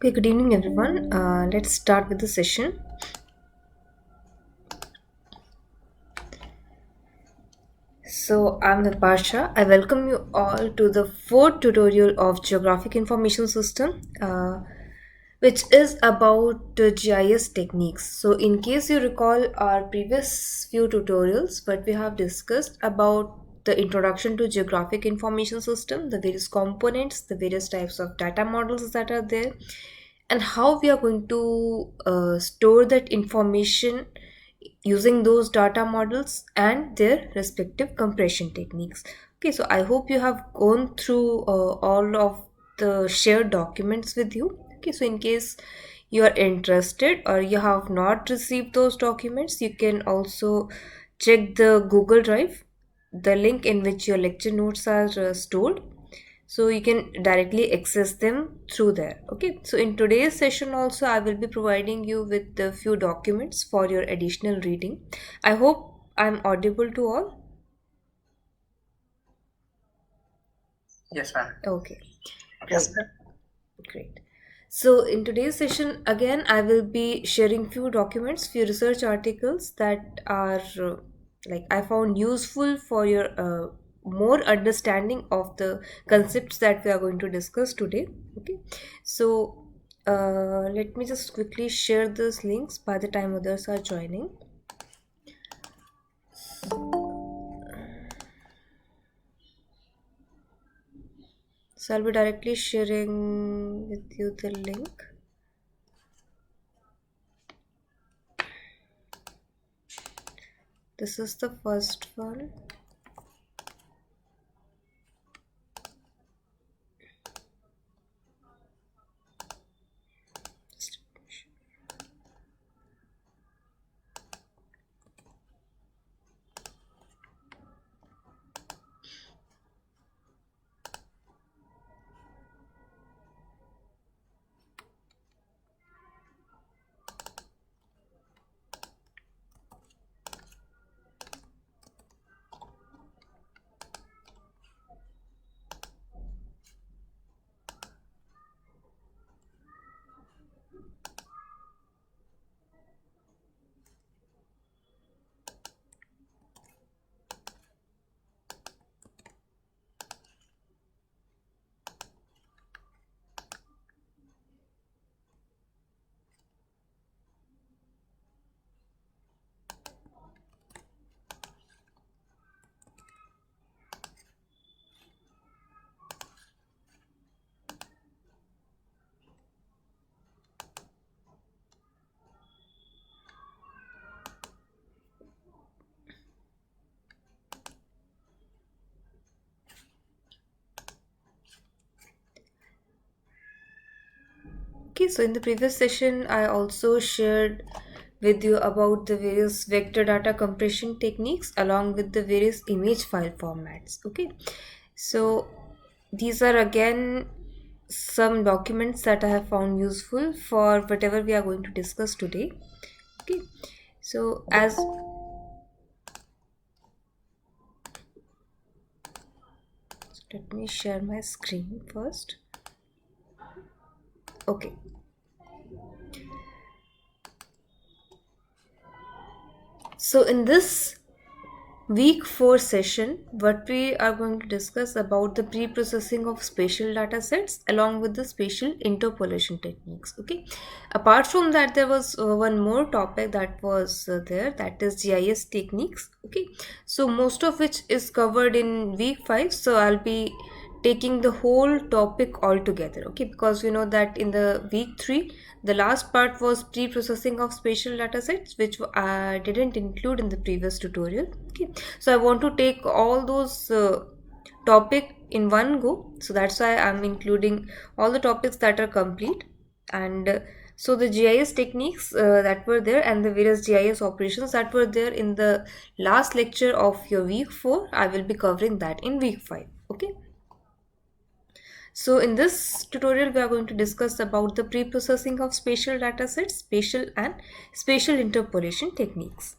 Okay, good evening, everyone. Let's start with the session. So, I'm Vipasha. I welcome you all to the fourth tutorial of Geographic Information System, which is about GIS techniques. So, in case you recall our previous few tutorials, what we have discussed about the introduction to Geographic Information System, the various components, the various types of data models that are there, and how we are going to store that information using those data models and their respective compression techniques. Okay, so I hope you have gone through all of the shared documents with you. Okay, so in case you are interested or you have not received those documents, you can also check the Google Drive, the link in which your lecture notes are stored, so you can directly access them through there. Okay, so in today's session also I will be providing you with a few documents for your additional reading. I hope I'm audible to all. Yes, ma'am. Okay, Yes, great. ma'am. Great. So in today's session, again, I will be sharing few documents, few research articles that are like I found useful for your more understanding of the concepts that we are going to discuss today. Okay. So let me just quickly share these links by the time others are joining. So I'll be directly sharing with you the link. This is the first one. Okay, so in the previous session, I also shared with you about the various vector data compression techniques along with the various image file formats. Okay, so these are again some documents that I have found useful for whatever we are going to discuss today. Okay, so as let me share my screen first. Okay, so in this week 4 session, what we are going to discuss about the pre-processing of spatial data sets along with the spatial interpolation techniques. Okay, apart from that, there was one more topic that was there, that is GIS techniques. Okay, so most of which is covered in week 5, so I'll be taking the whole topic all together. Okay, because we know that in the week 3 the last part was pre-processing of spatial data sets, which I didn't include in the previous tutorial. Okay, so I want to take all those topic in one go, so that's why I'm including all the topics that are complete. And so the GIS techniques that were there and the various GIS operations that were there in the last lecture of your week 4, I will be covering that in week 5. Okay, so in this tutorial, we are going to discuss about the pre-processing of spatial datasets, spatial and spatial interpolation techniques.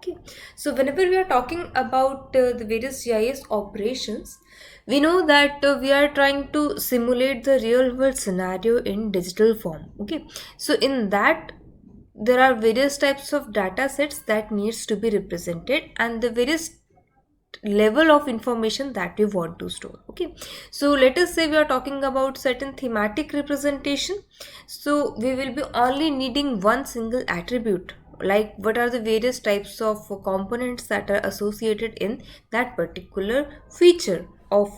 Okay, so whenever we are talking about the various GIS operations, we know that we are trying to simulate the real world scenario in digital form. Okay, so in that there are various types of data sets that needs to be represented and the various level of information that we want to store. Okay, so let us say we are talking about certain thematic representation, so we will be only needing one single attribute, like what are the various types of components that are associated in that particular feature of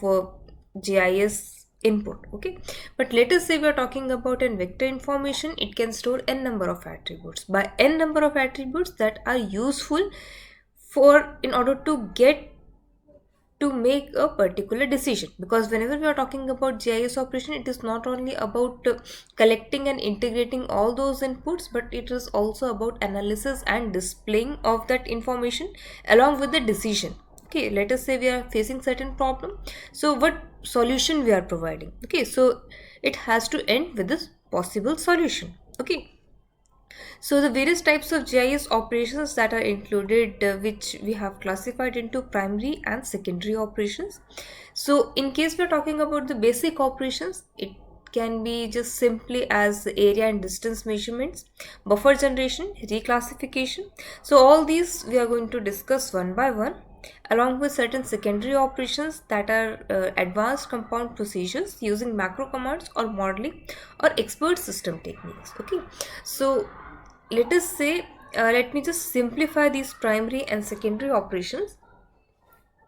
GIS input. Okay, but let us say we are talking about an vector information, it can store n number of attributes. By n number of attributes that are useful for in order to get to make a particular decision, because whenever we are talking about GIS operation, it is not only about collecting and integrating all those inputs, but it is also about analysis and displaying of that information along with the decision. Okay, let us say we are facing certain problem, so what solution we are providing. Okay, so it has to end with this possible solution. Okay, so the various types of GIS operations that are included, which we have classified into primary and secondary operations. So in case we are talking about the basic operations, it can be just simply as area and distance measurements, buffer generation, reclassification. So all these we are going to discuss one by one, along with certain secondary operations that are advanced compound procedures using macro commands or modeling or expert system techniques. Okay, so let us say, let me just simplify these primary and secondary operations.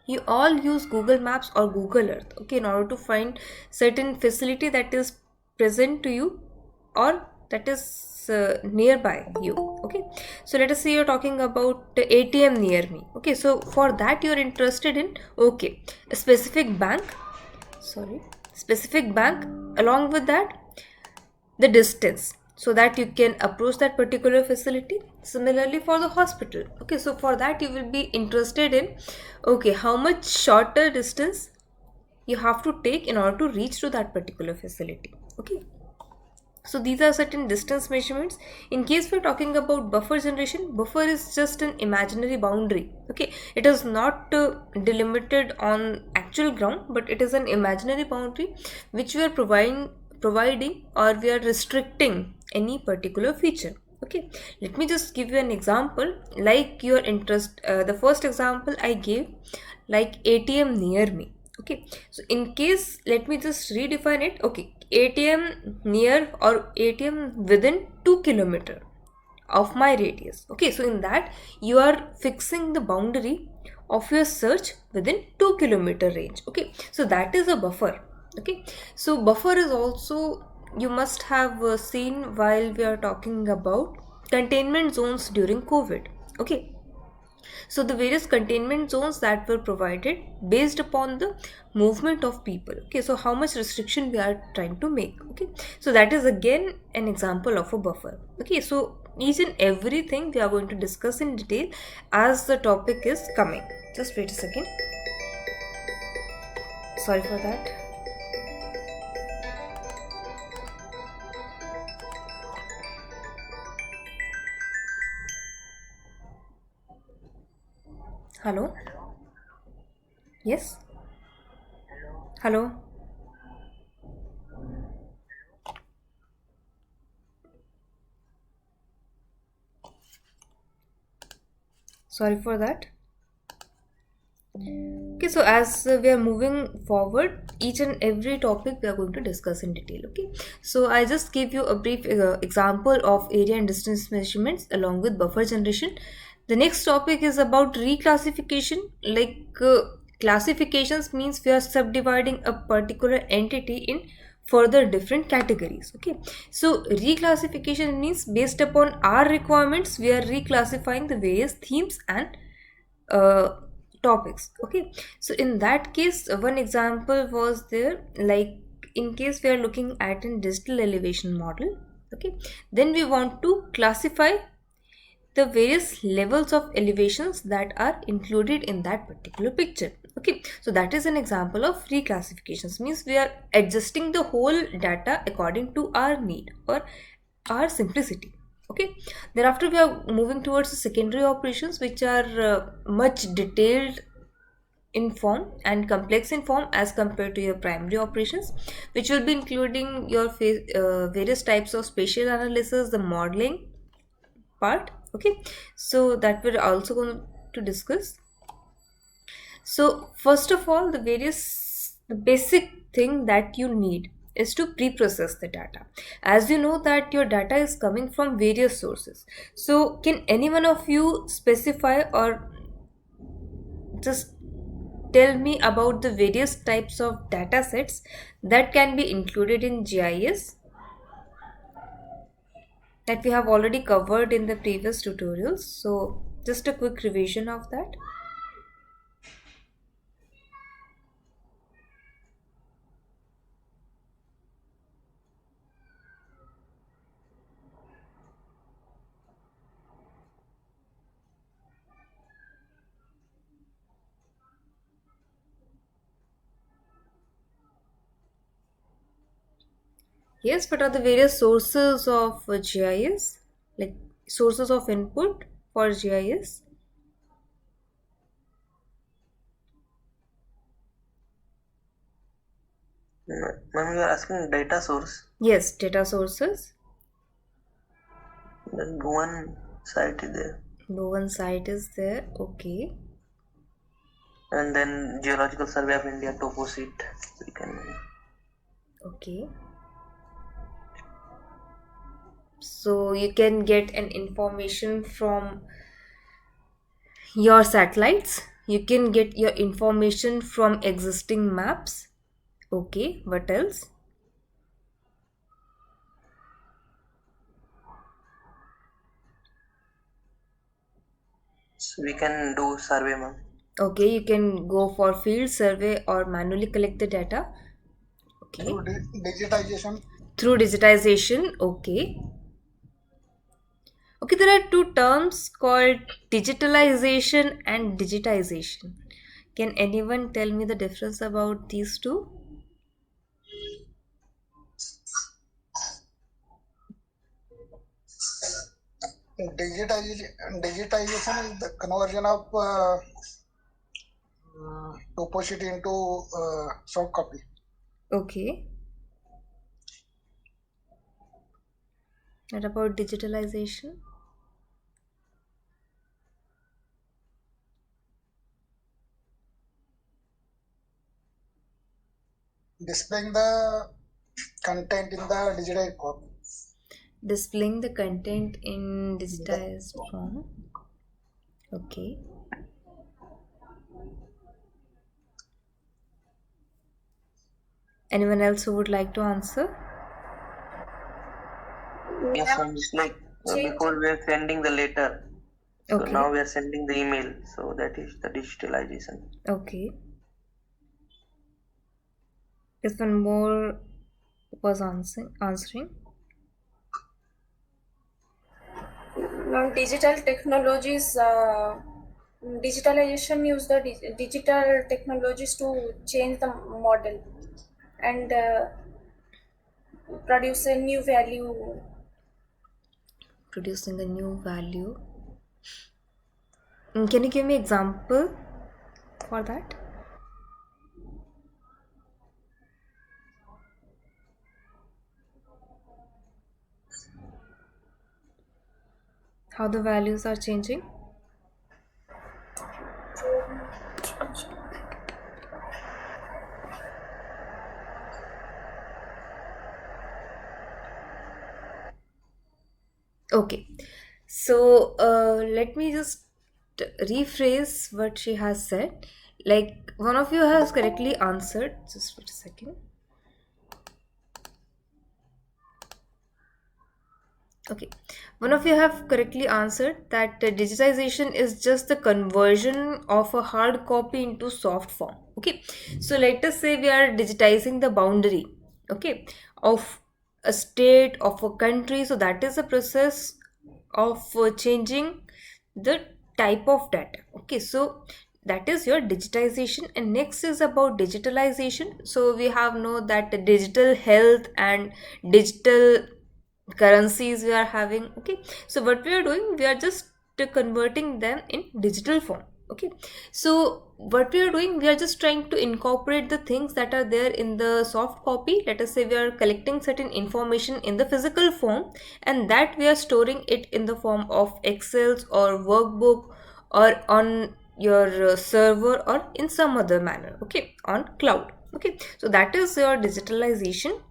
You all use Google Maps or Google Earth, okay, in order to find certain facility that is present to you or that is nearby you. Okay, so let us say you're talking about the ATM near me. Okay, so for that you're interested in, okay, a specific bank, sorry, specific bank, along with that the distance, so that you can approach that particular facility. Similarly for the hospital, okay, so for that you will be interested in, okay, how much shorter distance you have to take in order to reach to that particular facility. Okay, so these are certain distance measurements. In case we're talking about buffer generation, buffer is just an imaginary boundary. Okay, it is not delimited on actual ground, but it is an imaginary boundary which we are providing or we are restricting any particular feature. Okay, let me just give you an example, like your interest, the first example I gave, like ATM near me. Okay, so in case, let me just redefine it. Okay, ATM near or ATM within 2 kilometer of my radius. Okay, so in that you are fixing the boundary of your search within 2 kilometer range. Okay, so that is a buffer. Okay, so buffer is also, you must have seen while we are talking about containment zones during COVID. Okay, so the various containment zones that were provided based upon the movement of people. Okay, so how much restriction we are trying to make. Okay, so that is again an example of a buffer. Okay, so each and everything we are going to discuss in detail as the topic is coming. Just wait a second, sorry for that. Hello, yes, hello, sorry for that. Okay, so as we are moving forward, each and every topic we are going to discuss in detail. Okay, so I just give you a brief example of area and distance measurements along with buffer generation. The next topic is about reclassification. Like classifications means we are subdividing a particular entity in further different categories. Okay, so reclassification means based upon our requirements, we are reclassifying the various themes and uh, topics. Okay, so in that case, one example was there, like in case we are looking at a digital elevation model. Okay, then we want to classify the various levels of elevations that are included in that particular picture. Okay, so that is an example of reclassifications, means we are adjusting the whole data according to our need or our simplicity. Okay, thereafter we are moving towards the secondary operations, which are much detailed in form and complex in form as compared to your primary operations, which will be including your various types of spatial analysis, the modeling part. Okay, so that we're also going to discuss. So first of all, the basic thing that you need is to pre-process the data. As you know that your data is coming from various sources. So can any one of you specify or just tell me about the various types of data sets that can be included in GIS that we have already covered in the previous tutorials? So just a quick revision of that. Yes, what are the various sources of GIS? Like sources of input for GIS? Ma'am, you are asking data source. Yes, data sources. Then one site is there, No one site is there. Okay. and then Geological Survey of India topo sheet. We can. Okay. So you can get an information from your satellites. You can get your information from existing maps. Okay. What else? So we can do survey, ma'am. Okay. You can go for field survey or manually collect the data. Okay. through digitization. Through digitization. Okay. Okay, there are two terms called digitalization and digitization. Can anyone tell me the difference about these two? Digitization is the conversion of topo sheet into soft copy. Okay. What about digitalization? Displaying the content in the digitized form. Displaying the content in digitized form. Okay. Anyone else who would like to answer? Yes, ma'am. It's like before we are sending the letter, so Okay. now we are sending the email. So that is the digitalization. Okay. If one more was answering. Digital technologies, digitalization use the digital technologies to change the model and produce a new value. Producing a new value. Can you give me example for that? How the values are changing? Okay, so let me just rephrase what she has said. Like one of you has correctly answered. Just wait a second. Okay, one of you have correctly answered that digitization is just the conversion of a hard copy into soft form. Okay, so let us say we are digitizing the boundary, okay, of a state of a country. So that is a process of changing the type of data. Okay, so that is your digitization, and next is about digitalization. So we have know that the digital health and digital currencies we are having. Okay, so what we are doing, we are just converting them in digital form. Okay, so what we are doing, we are just trying to incorporate the things that are there in the soft copy. Let us say we are collecting certain information in the physical form, and that we are storing it in the form of excels or workbook, or on your server, or in some other manner, okay, on cloud. Okay, so that is your digitalization.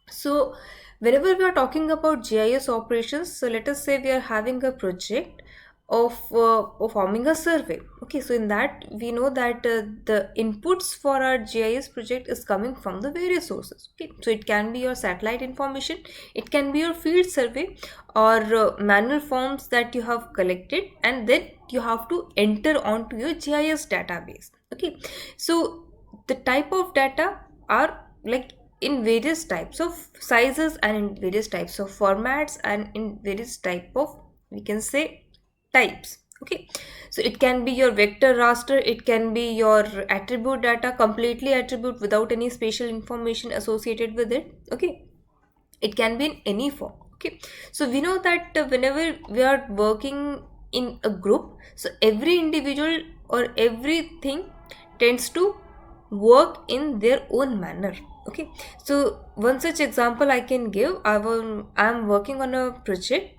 So whenever we are talking about GIS operations, so let us say we are having a project of performing a survey. Okay, so in that we know that the inputs for our GIS project is coming from the various sources. Okay, so it can be your satellite information, it can be your field survey, or manual forms that you have collected, and then you have to enter onto your GIS database. Okay, so the type of data are like in various types of sizes, and in various types of formats, and in various type of, we can say, types. Okay, so it can be your vector raster, it can be your attribute data, completely attribute without any spatial information associated with it. Okay, it can be in any form. Okay, so we know that whenever we are working in a group, so every individual or everything tends to work in their own manner. Okay, so one such example I can give, I'm working on a project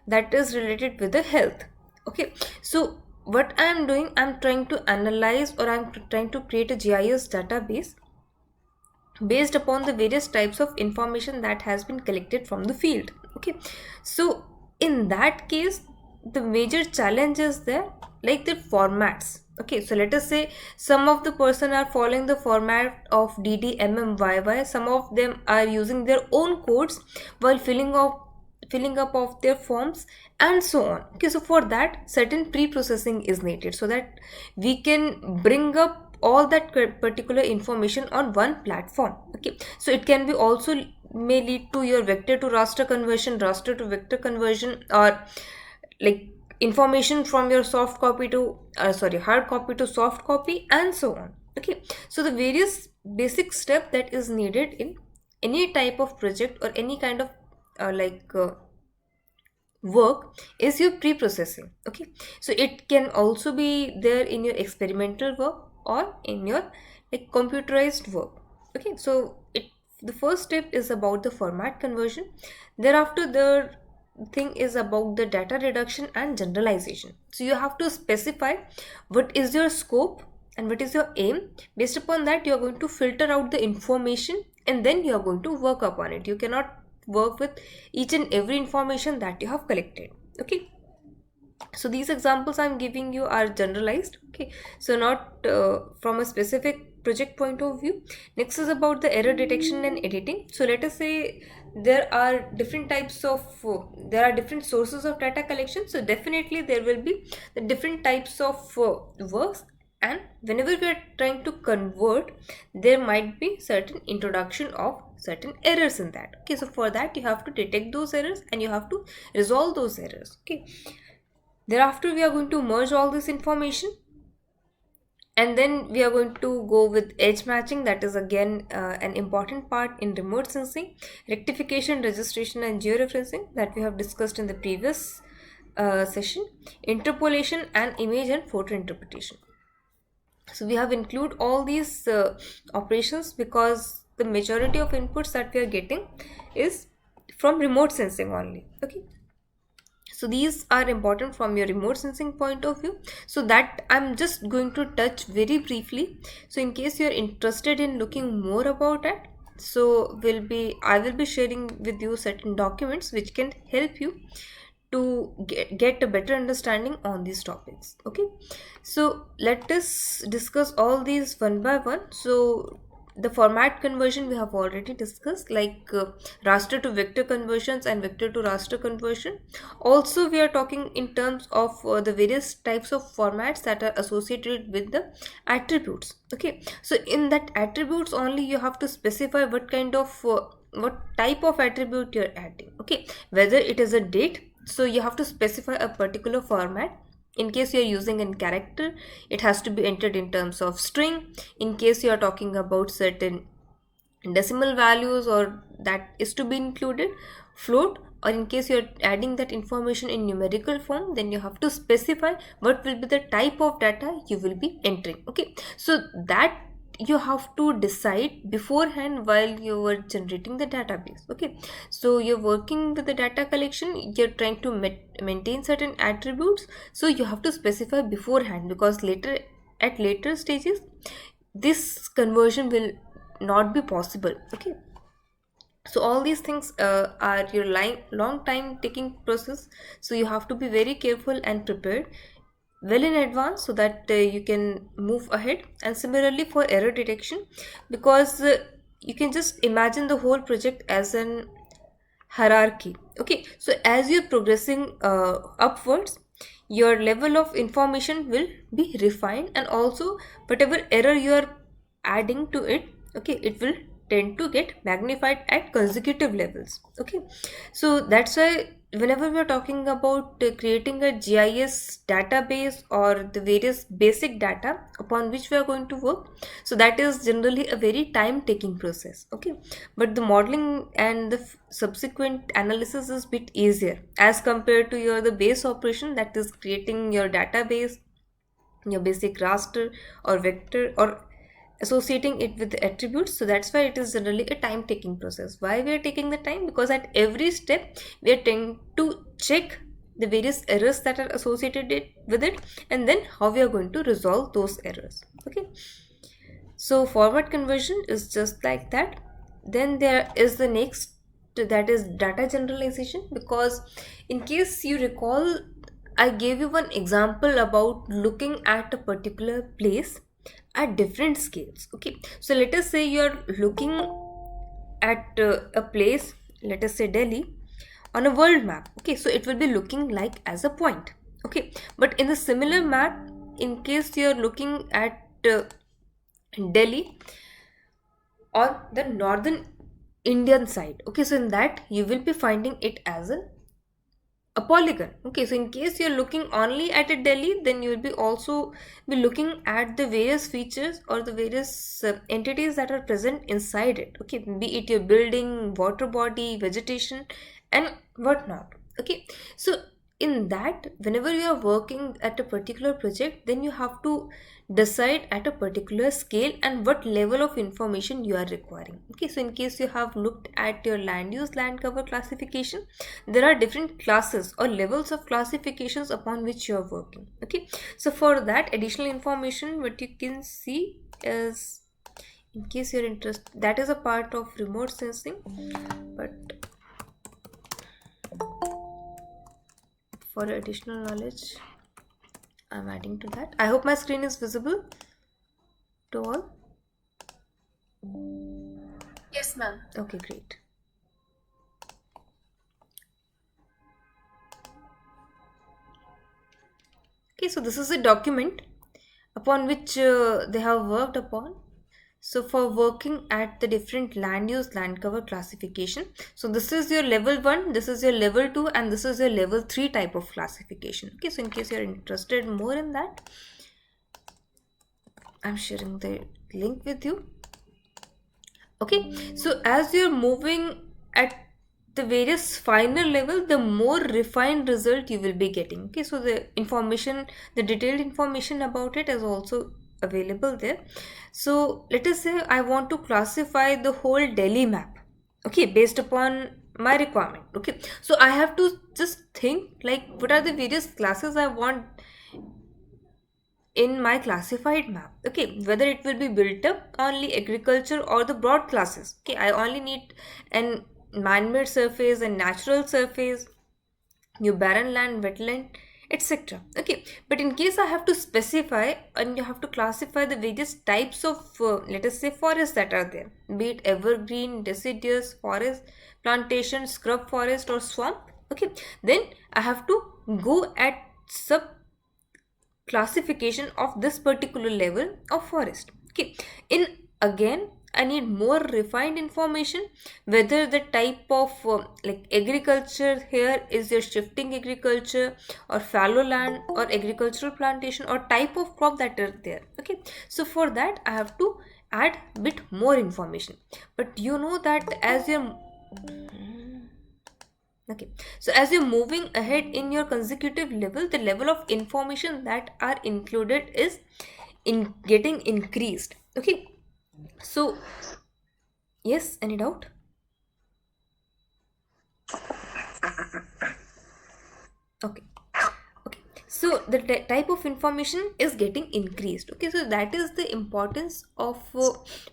that is related with the health. Okay, so what I am doing, I'm trying to analyze, or I'm trying to create a GIS database based upon the various types of information that has been collected from the field. Okay, so in that case, the major challenge is there, like the formats. Okay, so let us say some of the person are following the format of DDMMYY, some of them are using their own codes while filling up of their forms, and so on. Okay, so for that, certain pre-processing is needed so that we can bring up all that particular information on one platform. Okay, so it can be also may lead to your vector to raster conversion, raster to vector conversion, or like information from your soft copy to hard copy to soft copy, and so on. Okay, so the various basic step that is needed in any type of project or any kind of work is your pre-processing. Okay, so it can also be there in your experimental work or in your like computerized work. Okay, so the first step is about the format conversion. Thereafter, the thing is about the data reduction and generalization. So you have to specify what is your scope and what is your aim. Based upon that, you are going to filter out the information, and then you are going to work upon it. You cannot work with each and every information that you have collected. Okay, so these examples I'm giving you are generalized. Okay, so not from a specific project point of view. Next is about the error detection and editing. So let us say there are different types of there are different sources of data collection, so definitely there will be the different types of works, and whenever we are trying to convert, there might be certain introduction of certain errors in that. Okay, so for that you have to detect those errors and you have to resolve those errors. Okay, thereafter we are going to merge all this information, and then we are going to go with edge matching. That is again an important part in remote sensing, rectification, registration, and georeferencing that we have discussed in the previous session, interpolation, and image and photo interpretation. So we have include all these operations because the majority of inputs that we are getting is from remote sensing only. Okay, so these are important from your remote sensing point of view, so that I'm just going to touch very briefly. So in case you're interested in looking more about it, so I will be sharing with you certain documents which can help you to get a better understanding on these topics. Okay, so let us discuss all these one by one. So the format conversion we have already discussed, like raster to vector conversions and vector to raster conversion. Also we are talking in terms of the various types of formats that are associated with the attributes. Okay, so in that attributes only you have to specify what kind of what type of attribute you're adding. Okay, whether it is a date, so you have to specify a particular format. In case you are using in character, it has to be entered in terms of string. In case you are talking about certain decimal values or that is to be included, float, or in case you're adding that information in numerical form, then you have to specify what will be the type of data you will be entering. Okay, so that you have to decide beforehand while you were generating the database. Okay, so you're working with the data collection, you're trying to maintain certain attributes, so you have to specify beforehand, because later, at later stages, this conversion will not be possible. Okay, so all these things are your long time taking process, so you have to be very careful and prepared well in advance so that you can move ahead. And similarly for error detection, because you can just imagine the whole project as an hierarchy. Okay, so as you're progressing upwards, your level of information will be refined, and also whatever error you are adding to it, okay, it will tend to get magnified at consecutive levels. Okay, so that's why whenever we're talking about creating a GIS database or the various basic data upon which we are going to work, so that is generally a very time taking process. Okay, but the modeling and the subsequent analysis is bit easier as compared to your the base operation, that is creating your database, your basic raster or vector, or associating it with the attributes. So that's why it is generally a time taking process. Why we are taking the time? Because at every step we are trying to check the various errors that are associated with it, and then how we are going to resolve those errors. Okay, so forward conversion is just like that. Then there is the next, that is data generalization. Because in case you recall, I gave you one example about looking at a particular place at different scales. Okay, so let us say you are looking at a place, let us say Delhi, on a world map. Okay, so it will be looking like as a point. Okay, but in the similar map, in case you are looking at Delhi on the northern Indian side, okay, so in that you will be finding it as a polygon. Okay, so in case you're looking only at a Delhi, then you will be also be looking at the various features or the various entities that are present inside it. Okay, be it your building, water body, vegetation, and whatnot. Okay, so in that, whenever you are working at a particular project, then you have to decide at a particular scale and what level of information you are requiring. Okay, so in case you have looked at your land use land cover classification, there are different classes or levels of classifications upon which you are working. Okay, so for that additional information, what you can see is, in case you're interested, that is a part of remote sensing, but for additional knowledge I'm adding to that. I hope my screen is visible to all. Yes, ma'am. Okay, great. Okay, so this is a document upon which they have worked upon. So for working at the different land use land cover classification, so this is your level 1, this is your level 2, and this is your level 3 type of classification. Okay, so in case you're interested more in that, I'm sharing the link with you. Okay, so as you're moving at the various finer level, the more refined result you will be getting. Okay, so the information, the detailed information about it is also available there. So let us say I want to classify the whole Delhi map, okay, based upon my requirement. Okay, so I have to just think like what are the various classes I want in my classified map. Okay, whether it will be built up only agriculture or the broad classes. Okay, I only need an man-made surface and natural surface, new barren land, wetland, etc. Okay, but in case I have to specify and you have to classify the various types of let us say forests that are there, be it evergreen, deciduous forest, plantation, scrub forest, or swamp. Okay, then I have to go at sub classification of this particular level of forest. Okay, in again I need more refined information, whether the type of like agriculture here is your shifting agriculture or fallow land or agricultural plantation or type of crop that are there. Okay, so for that I have to add bit more information. But you know that as you're okay, so as you're moving ahead in your consecutive level, the level of information that are included is in getting increased. Okay, so yes, any doubt? Okay. Okay, so the type of information is getting increased. Okay, so that is the importance of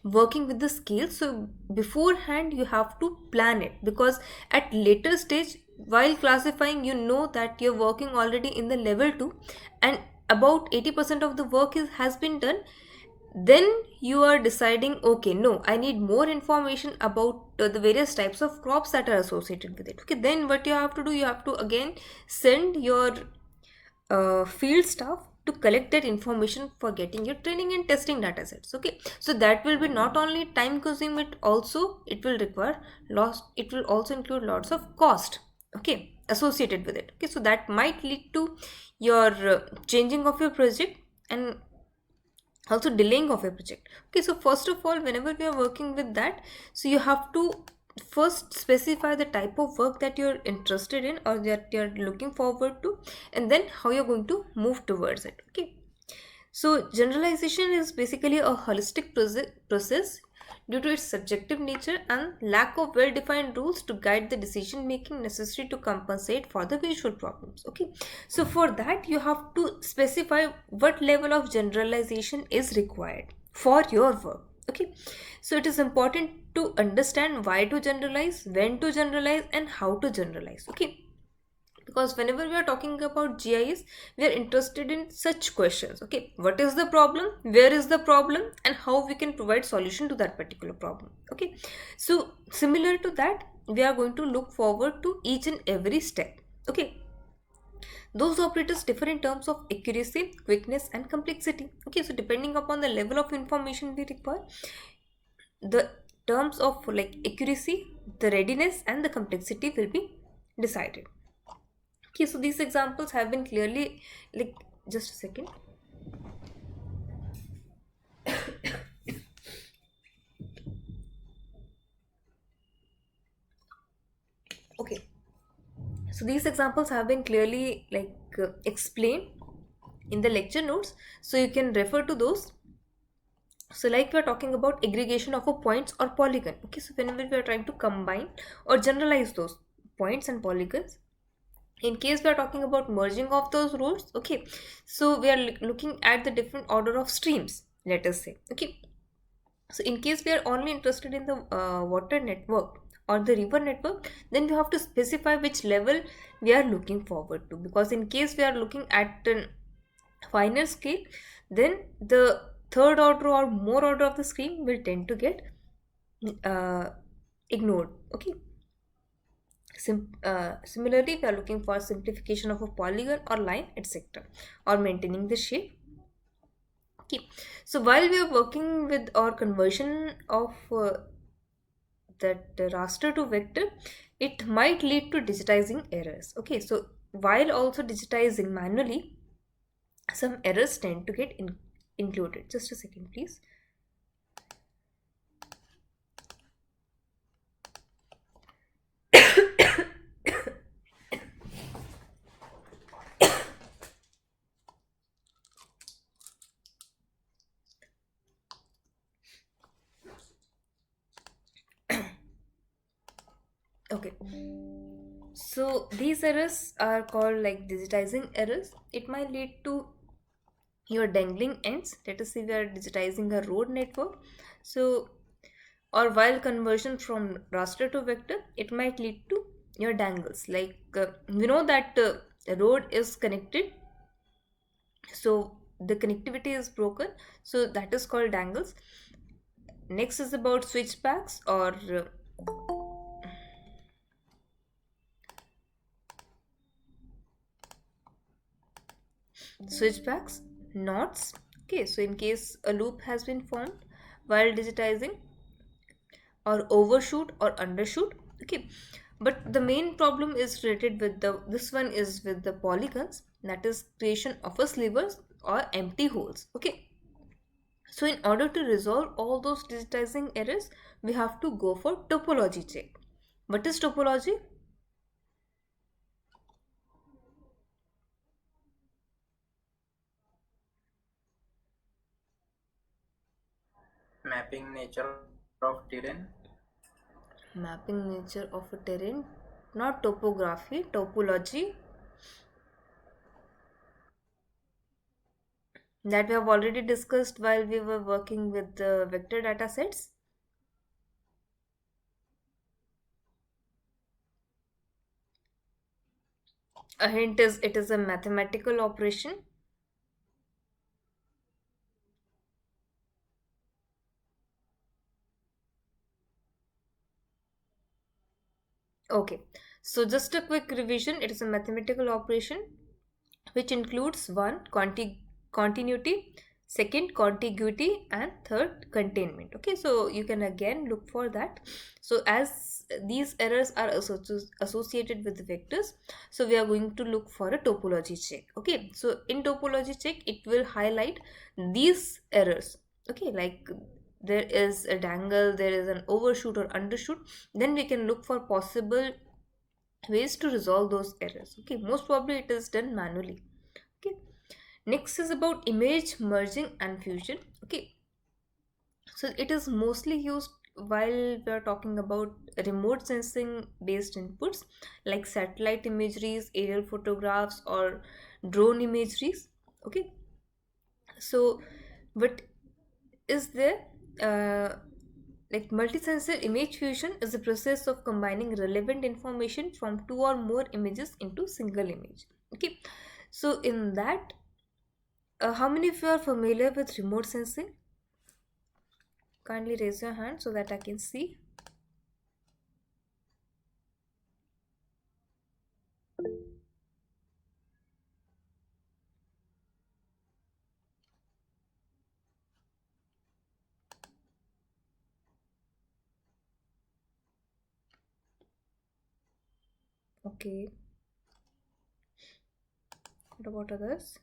working with the scale. So beforehand you have to plan it, because at later stage while classifying, you know that you're working already in the level 2 and about 80% of the work is has been done. Then you are deciding, okay, no, I need more information about the various types of crops that are associated with it. Okay, then what you have to do, you have to again send your field staff to collect that information for getting your training and testing data sets. Okay, so that will be not only time consuming, but also it will require loss, it will also include lots of cost, okay, associated with it. Okay, so that might lead to your changing of your project and also delaying of a project. Okay, so first of all, whenever we are working with that, so you have to first specify the type of work that you're interested in or that you're looking forward to, and then how you're going to move towards it. Okay, so generalization is basically a holistic process due to its subjective nature and lack of well-defined rules to guide the decision making necessary to compensate for the visual problems. Okay, so for that you have to specify what level of generalization is required for your work. Okay, so it is important to understand why to generalize, when to generalize, and how to generalize. Okay, because whenever we are talking about GIS, we are interested in such questions. Okay, what is the problem, where is the problem, and how we can provide solution to that particular problem. Okay, so similar to that, we are going to look forward to each and every step. Okay, those operators differ in terms of accuracy, quickness, and complexity. Okay, so depending upon the level of information we require, the terms of like accuracy, the readiness, and the complexity will be decided. Okay, so these examples have been clearly, like, just a second. Okay, so these examples have been clearly explained in the lecture notes, so you can refer to those. So like we are talking about aggregation of a points or polygon. Okay, so whenever we are trying to combine or generalize those points and polygons, in case we are talking about merging of those roads, okay, so we are looking at the different order of streams, let us say. Okay, so in case we are only interested in the water network or the river network, then we have to specify which level we are looking forward to, because in case we are looking at a finer scale, then the third order or more order of the stream will tend to get uh, ignored. Okay, similarly, we are looking for simplification of a polygon or line, etc., or maintaining the shape. Okay, so while we are working with our conversion of that raster to vector, it might lead to digitizing errors. Okay, so while also digitizing manually, some errors tend to get included. Just a second, please. Okay, so these errors are called like digitizing errors. It might lead to your dangling ends. Let us say we are digitizing a road network, so or while conversion from raster to vector, it might lead to your dangles. Like we know that a road is connected, so the connectivity is broken, so that is called dangles. Next is about switchbacks or switchbacks, knots. Okay, so in case a loop has been formed while digitizing, or overshoot or undershoot. Okay, but the main problem is related with the this one is with the polygons, that is creation of a slivers or empty holes. Okay, So in order to resolve all those digitizing errors, we have to go for topology check. What is topology? Mapping nature of terrain. Mapping nature of a terrain, not topography, topology, that we have already discussed while we were working with the vector data sets. A hint is it is a mathematical operation. Okay, so just a quick revision, it is a mathematical operation which includes one continuity, second contiguity, and third containment. Okay, so you can again look for that. So as these errors are associated with the vectors, so we are going to look for a topology check. Okay, so in topology check it will highlight these errors. Okay, like there is a dangle, there is an overshoot or undershoot, then we can look for possible ways to resolve those errors. Okay, most probably it is done manually. Okay, next is about image merging and fusion. Okay, so it is mostly used while we are talking about remote sensing based inputs like satellite imageries, aerial photographs, or drone imageries. Okay, so what is there, like multi-sensor image fusion is the process of combining relevant information from two or more images into single image. Okay, so in that, how many of you are familiar with remote sensing? Kindly raise your hand so that I can see. Okay, what about others?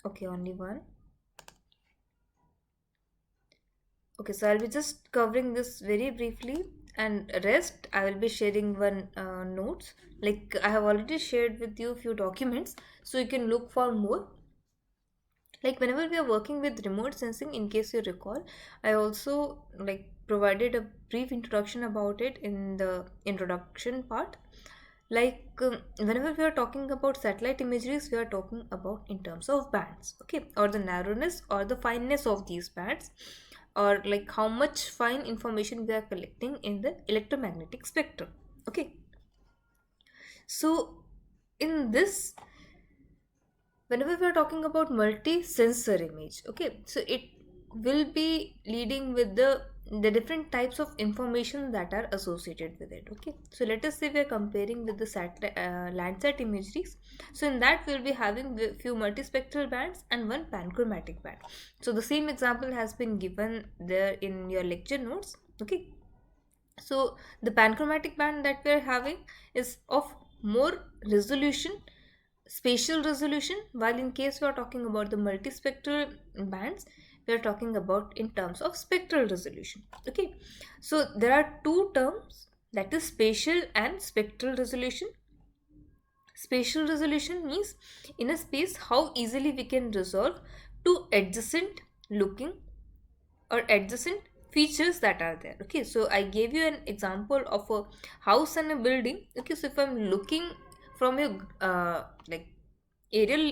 Okay, only one. Okay, so I'll be just covering this very briefly, and rest I will be sharing one notes. Like I have already shared with you a few documents, so you can look for more. Like whenever we are working with remote sensing, in case you recall, I also like provided a brief introduction about it in the introduction part. Like whenever we are talking about satellite imageries, we are talking about in terms of bands. Okay, or the narrowness or the fineness of these bands, or like how much fine information we are collecting in the electromagnetic spectrum. Okay, so in this, whenever we are talking about multi-sensor image, okay, so it will be leading with the different types of information that are associated with it. Okay, so let us say we are comparing with the Landsat imageries. So in that we'll be having a few multispectral bands and one panchromatic band. So the same example has been given there in your lecture notes. Okay, so the panchromatic band that we are having is of more resolution, spatial resolution, while in case we are talking about the multispectral bands, we are talking about in terms of spectral resolution. Okay, so there are two terms, that is spatial and spectral resolution. Spatial resolution means in a space how easily we can resolve two adjacent looking or adjacent features that are there. Okay, so I gave you an example of a house and a building. Okay, so if I'm looking from a like aerial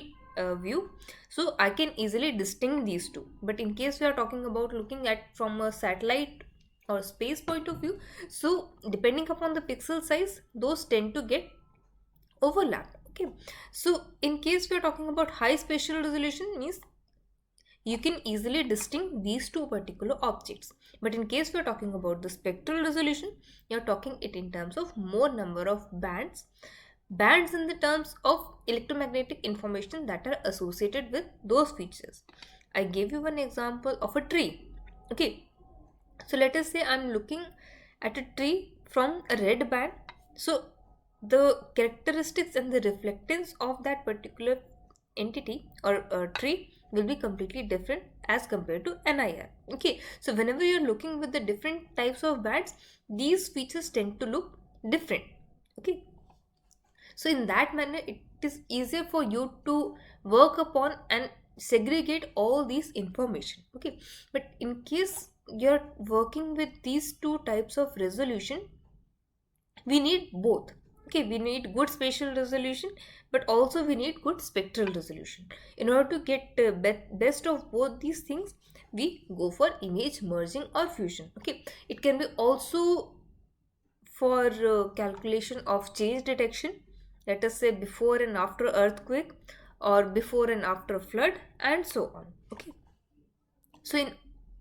view, so I can easily distinct these two. But in case we are talking about looking at from a satellite or space point of view, so depending upon the pixel size, those tend to get overlapped. Okay, so in case we are talking about high spatial resolution means you can easily distinguish these two particular objects. But in case we are talking about the spectral resolution, you are talking it in terms of more number of bands in the terms of electromagnetic information that are associated with those features. I gave you one example of a tree. Okay, so let us say I'm looking at a tree from a red band. So the characteristics and the reflectance of that particular entity or tree will be completely different as compared to NIR. Okay, so whenever you're looking with the different types of bands, these features tend to look different. Okay, so in that manner it is easier for you to work upon and segregate all these information. Okay, but in case you're working with these two types of resolution, we need both. Okay, we need good spatial resolution, but also we need good spectral resolution. In order to get best of both these things, we go for image merging or fusion. Okay, it can be also for calculation of change detection, let us say before and after earthquake or before and after flood and so on. Okay, so in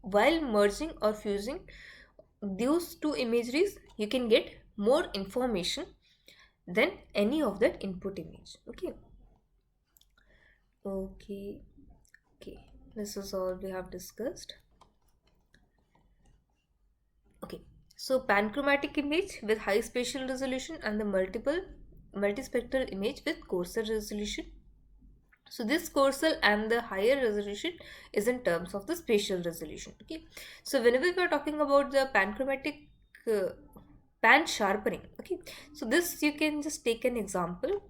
while merging or fusing those two imageries, you can get more information than any of that input image. Okay, okay, okay, this is all we have discussed. Okay, so panchromatic image with high spatial resolution and the multispectral image with coarser resolution. So this coarser and the higher resolution is in terms of the spatial resolution. Okay, so whenever we are talking about the panchromatic uh, pan sharpening, okay, so this you can just take an example.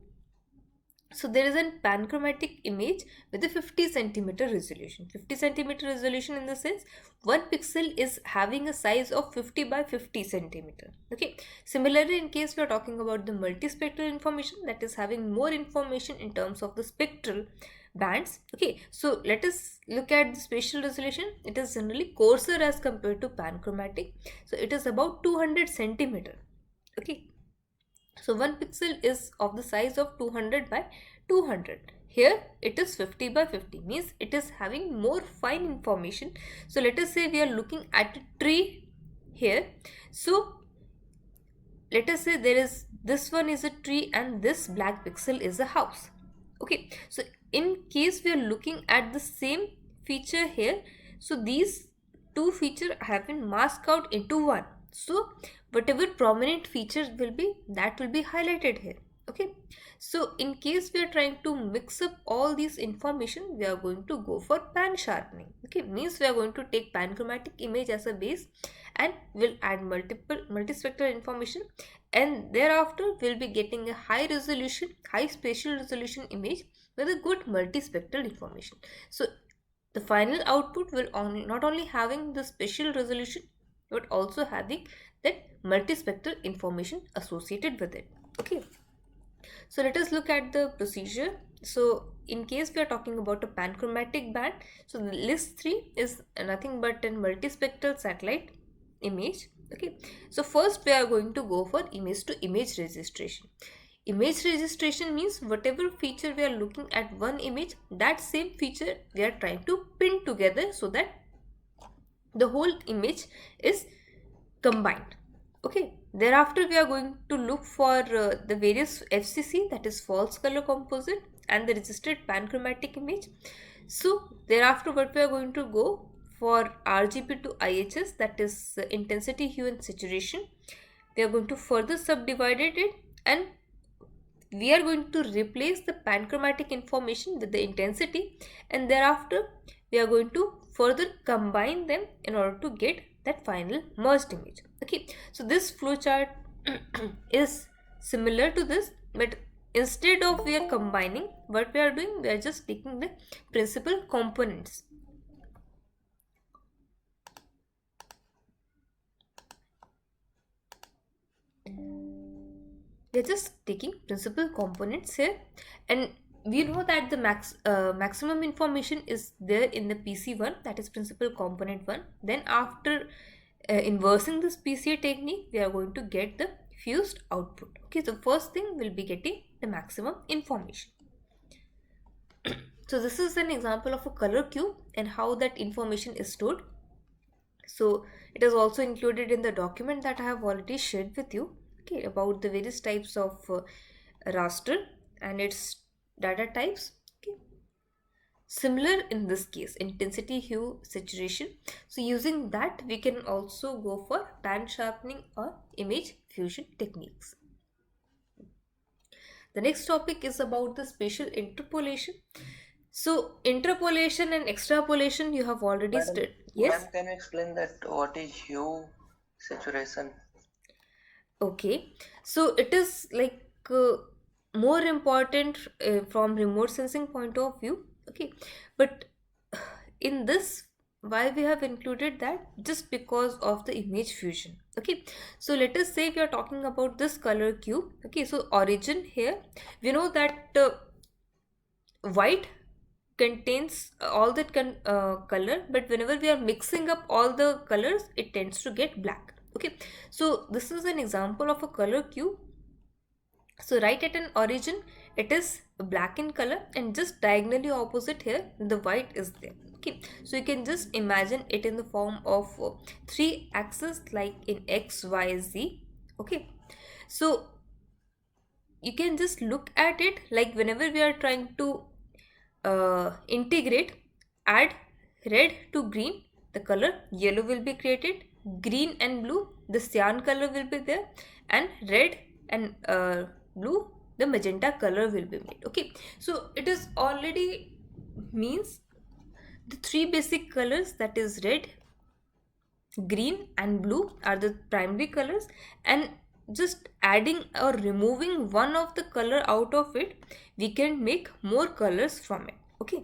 So there is a panchromatic image with a 50 centimeter resolution. 50 centimeter resolution in the sense one pixel is having a size of 50 by 50 centimeter. Okay. Similarly, in case we are talking about the multispectral information, that is having more information in terms of the spectral bands. Okay. So let us look at the spatial resolution. It is generally coarser as compared to panchromatic. So it is about 200 centimeter. Okay, so one pixel is of the size of 200 by 200. Here it is 50 by 50, means it is having more fine information. So let us say we are looking at a tree here. So let us say there is this one is a tree and this black pixel is a house. Okay, so in case we are looking at the same feature here, so these two features have been masked out into one. So whatever prominent features will be, that will be highlighted here. Okay, so in case we are trying to mix up all these information, we are going to go for pan sharpening. Okay, means we are going to take panchromatic image as a base and will add multiple multispectral information, and thereafter we'll be getting a high resolution, high spatial resolution image with a good multispectral information. So the final output will not only having the spatial resolution but also having that multispectral information associated with it. Okay, so let us look at the procedure. So in case we are talking about a panchromatic band, so the list 3 is nothing but a multispectral satellite image. Okay, so first we are going to go for image to image registration. Image registration means whatever feature we are looking at one image, that same feature we are trying to pin together so that the whole image is combined. Okay, thereafter we are going to look for the various FCC, that is false color composite, and the registered panchromatic image. So thereafter what we are going to go for RGB to IHS, that is intensity, hue and saturation. We are going to further subdivide it, and we are going to replace the panchromatic information with the intensity, and thereafter we are going to further combine them in order to get that final merged image. Okay, so this flowchart is similar to this, but instead of we are combining, what we are doing, we are just taking the principal components. We are just taking principal components here, and we know that the maximum information is there in the PC1, that is principal component 1. Then after inversing this PCA technique, we are going to get the fused output. Okay, so first thing we'll be getting the maximum information. So this is an example of a color cube and how that information is stored. So it is also included in the document that I have already shared with you, okay, about the various types of raster and its data types. Okay, similar in this case, intensity, hue, saturation. So using that we can also go for pan sharpening or image fusion techniques. The next topic is about the spatial interpolation. So interpolation and extrapolation you have already Madam, studied. Yes. can you explain that what is hue, saturation? Okay, so it is like more important from remote sensing point of view. Okay, but in this, why we have included that? Just because of the image fusion. Okay, so let us say we are talking about this color cube. Okay, so origin here, we know that white contains all that color, but whenever we are mixing up all the colors, it tends to get black. Okay, so this is an example of a color cube. So right at an origin, it is black in color, and just diagonally opposite here, the white is there. Okay, so you can just imagine it in the form of three axes like in X, Y, Z. Okay, so you can just look at it like whenever we are trying to integrate, add red to green, the color yellow will be created, green and blue, the cyan color will be there, and red and blue, the magenta color will be made. Okay, so it is already means the three basic colors, that is red, green and blue, are the primary colors, and just adding or removing one of the color out of it, we can make more colors from it. Okay,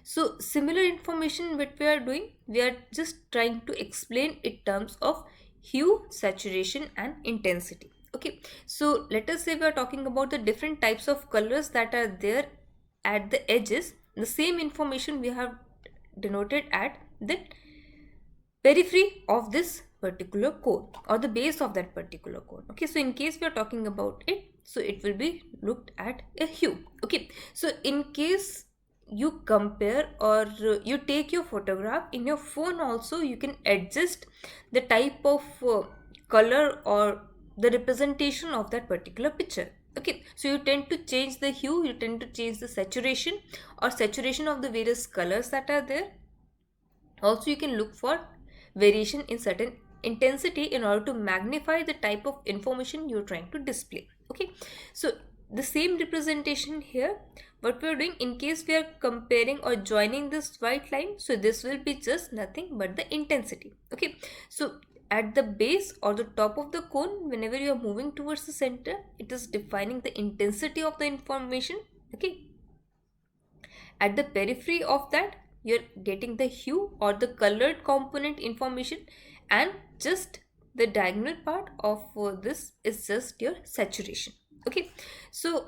so similar information what we are doing, we are just trying to explain in terms of hue, saturation and intensity. Okay, so let us say we are talking about the different types of colors that are there at the edges. The same information we have denoted at the periphery of this particular cone or the base of that particular cone. Okay, so in case we are talking about it, so it will be looked at a hue. Okay, so in case you compare or you take your photograph in your phone also, you can adjust the type of color or the representation of that particular picture. Okay, so you tend to change the hue, you tend to change the saturation or saturation of the various colors that are there. Also, you can look for variation in certain intensity in order to magnify the type of information you're trying to display. Okay, so the same representation here, what we're doing in case we are comparing or joining this white line, so this will be just nothing but the intensity. Okay, so at the base or the top of the cone, whenever you are moving towards the center, it is defining the intensity of the information. Okay, at the periphery of that, you're getting the hue or the colored component information, and just the diagonal part of this is just your saturation. Okay, so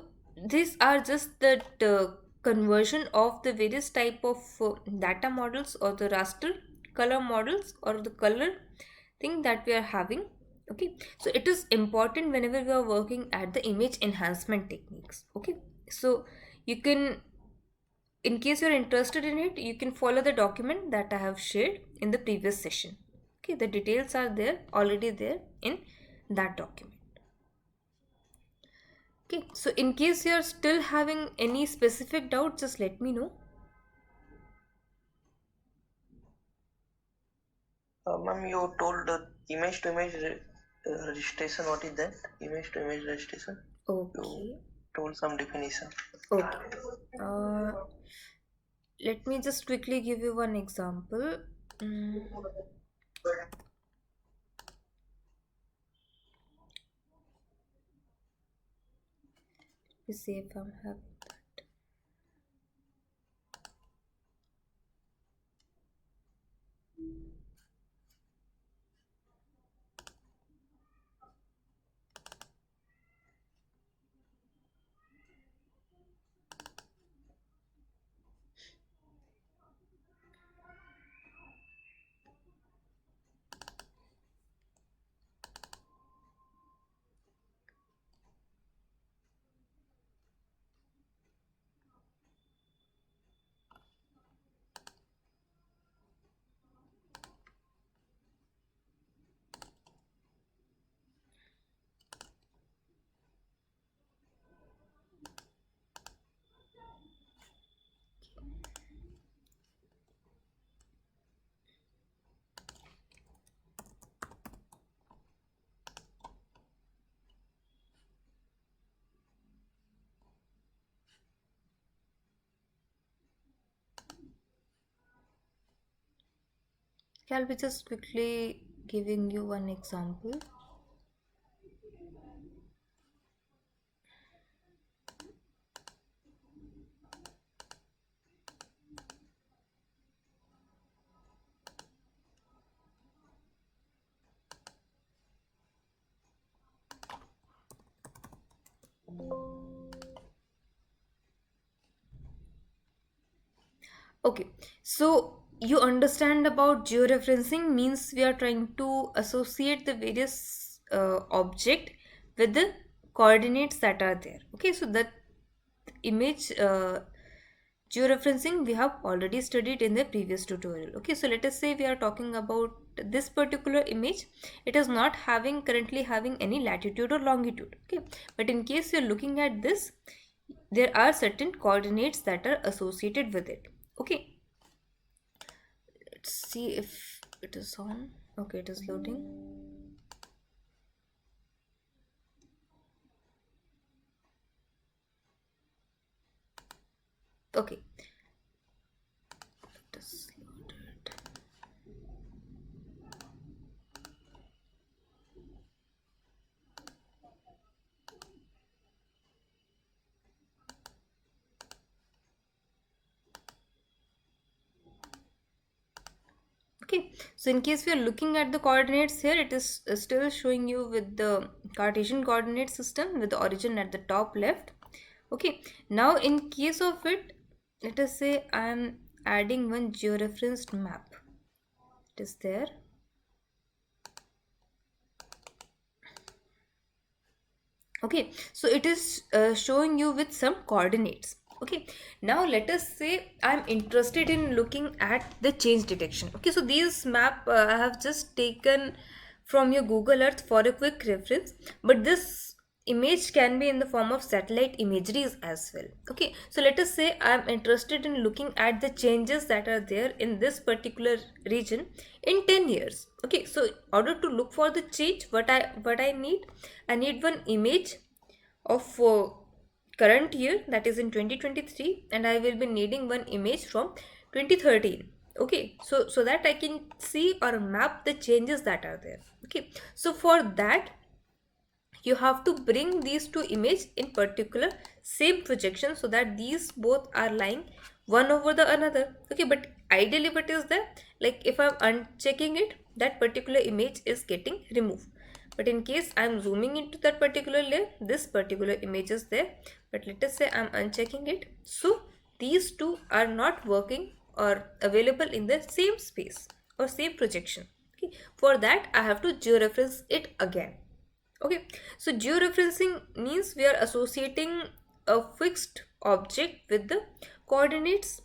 these are just the conversion of the various type of data models or the raster color models or the color thing that we are having. Okay, so it is important whenever we are working at the image enhancement techniques. Okay, so you can, in case you're interested in it, you can follow the document that I have shared in the previous session. Okay, the details are there, already there in that document. Okay, so in case you're still having any specific doubt, just let me know. Ma'am, you told image to image registration. What is that? Image to image registration. You Okay, told some definition. okay. Uh, Let me just quickly give you one example. Mm, let me see if I'm having that. Okay, I'll be just quickly giving you one example. Okay, so you understand about georeferencing means we are trying to associate the various object with the coordinates that are there. Okay, so that image georeferencing we have already studied in the previous tutorial. Okay, so let us say we are talking about this particular image. It is not having currently having any latitude or longitude. Okay, but in case you are looking at this, there are certain coordinates that are associated with it. Okay, let's see if it is on. Okay, it is loading. Okay, it is loaded. Okay, so in case we are looking at the coordinates here, it is still showing you with the Cartesian coordinate system with the origin at the top left. Okay, now in case of it, let us say I am adding one georeferenced map. It is there. Okay, so it is showing you with some coordinates. Okay, now let us say I'm interested in looking at the change detection. Okay, so these map I have just taken from your Google Earth for a quick reference, but this image can be in the form of satellite imageries as well. Okay, so let us say I'm interested in looking at the changes that are there in this particular region in 10 years. Okay, so in order to look for the change, what I need, I need one image of current year, that is in 2023, and I will be needing one image from 2013. Okay, so that I can see or map the changes that are there. Okay, so for that you have to bring these two images in particular same projection so that these both are lying one over the another. Okay, but ideally what is that, like if I'm unchecking it, that particular image is getting removed, but in case I'm zooming into that particular layer, this particular image is there, but let us say I'm unchecking it, so these two are not working or available in the same space or same projection. Okay, for that I have to georeference it again. Okay, so georeferencing means we are associating a fixed object with the coordinates,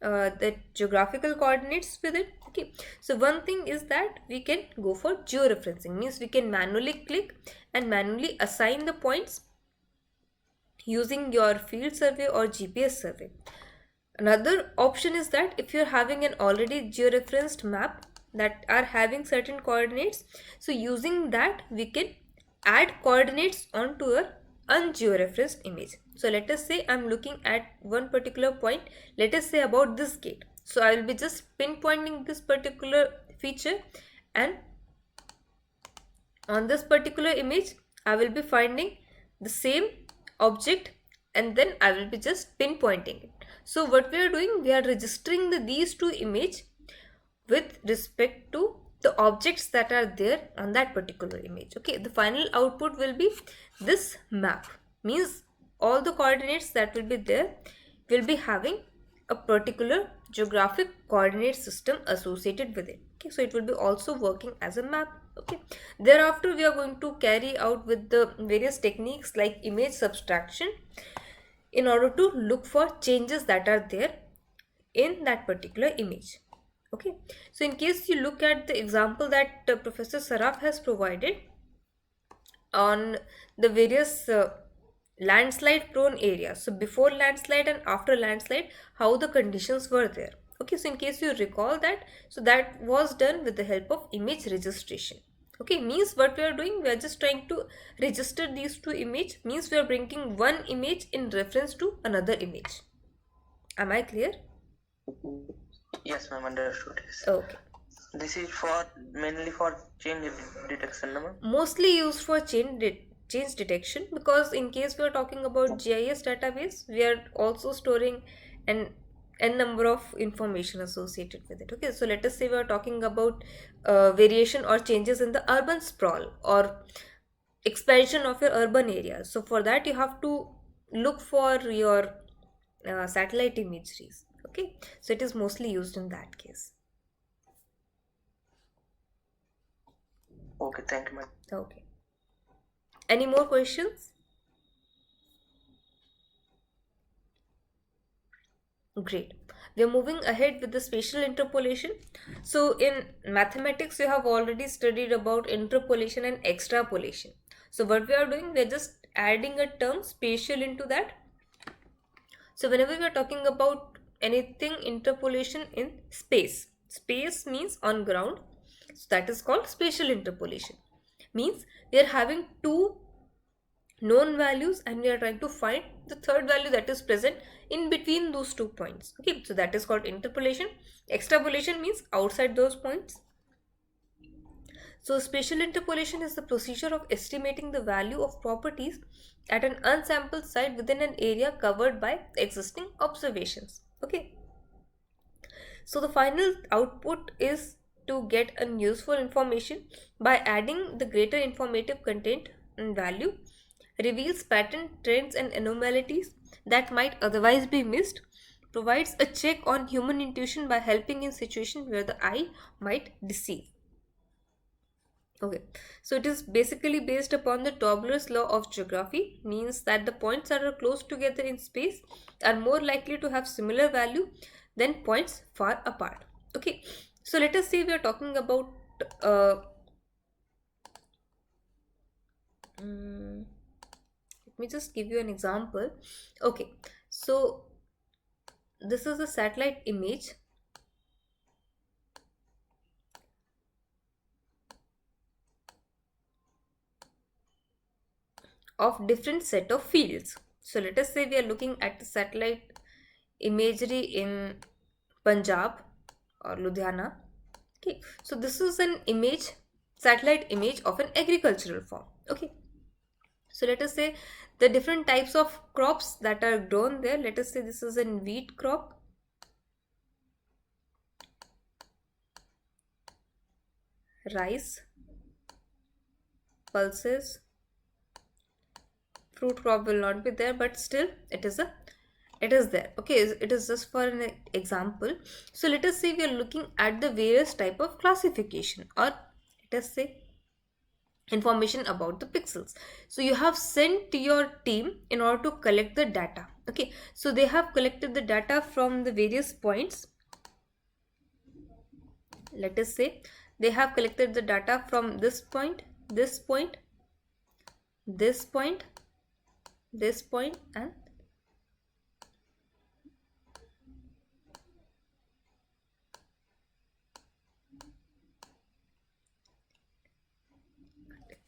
the geographical coordinates with it. Okay, so one thing is that we can go for georeferencing, means we can manually click and manually assign the points using your field survey or GPS survey. Another option is that if you're having an already georeferenced map that are having certain coordinates, so using that we can add coordinates onto a ungeoreferenced image. So let us say I'm looking at one particular point, let us say about this gate. So I will be just pinpointing this particular feature, and on this particular image I will be finding the same object, and then I will be just pinpointing it. So what we are doing, we are registering these two image with respect to the objects that are there on that particular image. Okay, the final output will be this map, means all the coordinates that will be there will be having a particular geographic coordinate system associated with it. Okay, so it will be also working as a map. Okay, thereafter we are going to carry out with the various techniques like image subtraction in order to look for changes that are there in that particular image. Okay, so in case you look at the example that Professor Saraf has provided on the various landslide prone areas, so before landslide and after landslide, how the conditions were there. Okay, so in case you recall that, so that was done with the help of image registration. Okay, means what we are doing, we are just trying to register these two images, means we are bringing one image in reference to another image. Am I clear? Yes, ma'am, understood. Yes. Okay. This is for mainly for change detection, no, ma'am? Mostly used for change detection, because in case we are talking about GIS database, we are also storing an n number of information associated with it. Okay, so let us say we are talking about variation or changes in the urban sprawl or expansion of your urban area. So for that you have to look for your satellite imageries. Okay, so it is mostly used in that case. Okay, thank you, ma'am. Okay, any more questions? Great. We are moving ahead with the spatial interpolation. So in mathematics, you have already studied about interpolation and extrapolation. So what we are doing, we are just adding a term spatial into that. So whenever we are talking about anything interpolation in space, space means on ground. So that is called spatial interpolation. Means we are having two known values and we are trying to find the third value that is present in between those 2 points. Okay, so that is called interpolation. Extrapolation means outside those points. So spatial interpolation is the procedure of estimating the value of properties at an unsampled site within an area covered by existing observations. Okay, so the final output is to get a useful information by adding the greater informative content and value, reveals pattern, trends and anomalies that might otherwise be missed, provides a check on human intuition by helping in situations where the eye might deceive. Okay, so it is basically based upon the Tobler's law of geography, means that the points that are close together in space are more likely to have similar value than points far apart. Okay, so let us say we are talking about let me just give you an example. Okay, so this is a satellite image of different set of fields. So let us say we are looking at the satellite imagery in Punjab or Ludhiana. Okay, so this is an image, satellite image of an agricultural farm. Okay, so let us say the different types of crops that are grown there. Let us say this is a wheat crop, rice, pulses, fruit crop will not be there, but still it is there. Okay, it is just for an example. So let us say we are looking at the various type of classification, or let us say information about the pixels. So you have sent your team in order to collect the data. Okay, so they have collected the data from the various points. Let us say they have collected the data from this point, this point, this point, this point, and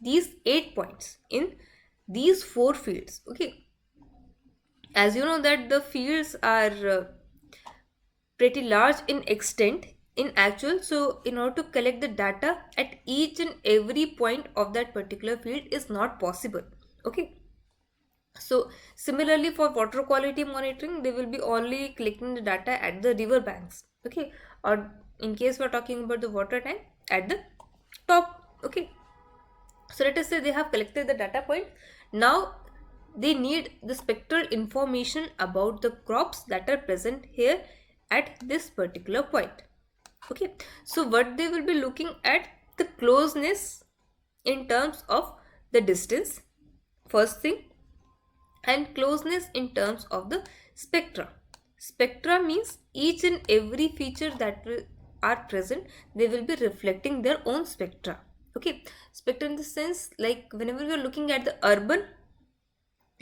these 8 points in these 4 fields. Okay, as you know that the fields are pretty large in extent in actual, so in order to collect the data at each and every point of that particular field is not possible. Okay, so similarly for water quality monitoring, they will be only collecting the data at the river banks. Okay, or in case we are talking about the water tank, at the top. Okay, so let us say they have collected the data point. Now they need the spectral information about the crops that are present here at this particular point. Okay, so what they will be looking at, the closeness in terms of the distance, first thing, and closeness in terms of the spectra. Spectra means each and every feature that are present, they will be reflecting their own spectra. Okay, spectra in the sense, like whenever we are looking at the urban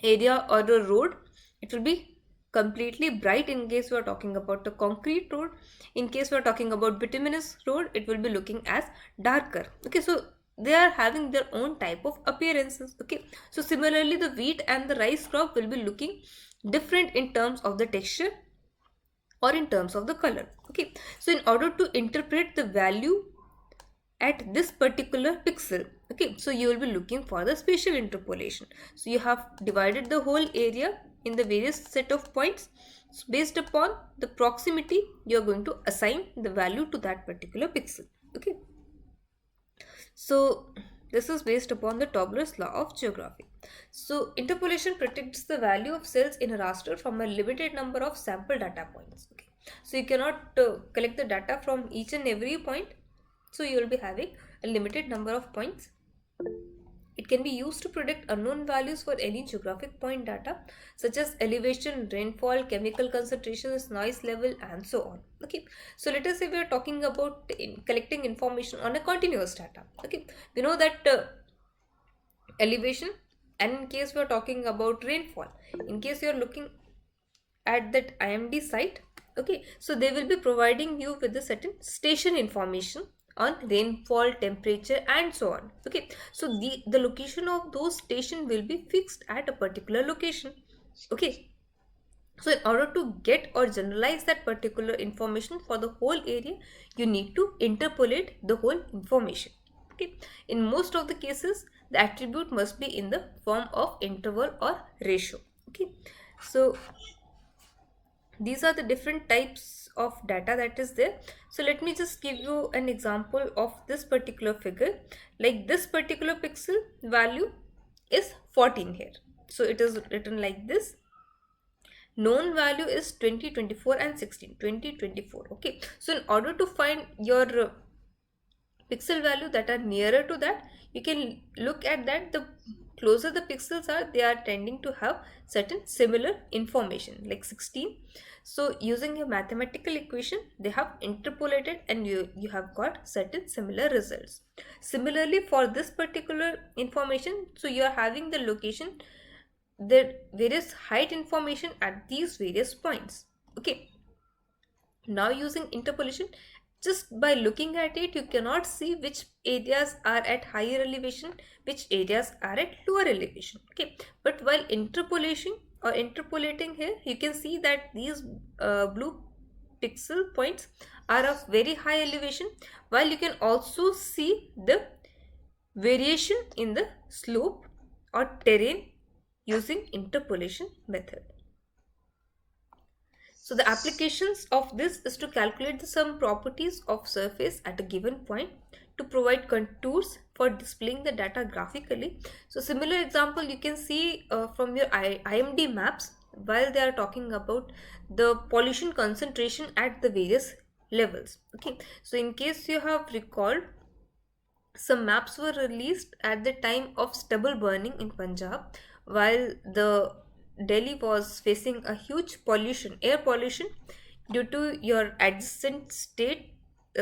area or a road, it will be completely bright in case we are talking about the concrete road. In case we are talking about bituminous road, it will be looking as darker. Okay, so they are having their own type of appearances. Okay, so similarly the wheat and the rice crop will be looking different in terms of the texture or in terms of the color. Okay, so in order to interpret the value at this particular pixel. Okay, so you will be looking for the spatial interpolation. So you have divided the whole area in the various set of points. So based upon the proximity, you are going to assign the value to that particular pixel. Okay, so this is based upon the Tobler's law of geography. So interpolation predicts the value of cells in a raster from a limited number of sample data points. Okay, so you cannot collect the data from each and every point. So you will be having a limited number of points. It can be used to predict unknown values for any geographic point data such as elevation, rainfall, chemical concentrations, noise level, and so on. Okay, so let us say we are talking about collecting information on a continuous data. Okay, we know that elevation, and in case we are talking about rainfall, in case you are looking at that IMD site, okay, so they will be providing you with a certain station information on rainfall, temperature, and so on. Okay, so the location of those station will be fixed at a particular location. Okay, so in order to get or generalize that particular information for the whole area, you need to interpolate the whole information. Okay, in most of the cases the attribute must be in the form of interval or ratio. Okay, so these are the different types of data that is there. So let me just give you an example of this particular figure. Like this particular pixel value is 14 here, so it is written like this. Known value is 20, 24, and 16. 20, 24. Okay, so in order to find your pixel value that are nearer to that, you can look at that. The closer the pixels are, they are tending to have certain similar information like 16. So using a mathematical equation, they have interpolated and you have got certain similar results. Similarly for this particular information, so you are having the location, the various height information at these various points. Okay, now using interpolation, just by looking at it, you cannot see which areas are at higher elevation, which areas are at lower elevation. Okay, but while interpolation or interpolating here, you can see that these blue pixel points are of very high elevation, while you can also see the variation in the slope or terrain using interpolation method. So the applications of this is to calculate the some properties of surface at a given point to provide contours for displaying the data graphically. So similar example you can see from your IMD maps while they are talking about the pollution concentration at the various levels. Okay, so in case you have recalled, some maps were released at the time of stubble burning in Punjab while the Delhi was facing a huge pollution, air pollution due to your adjacent state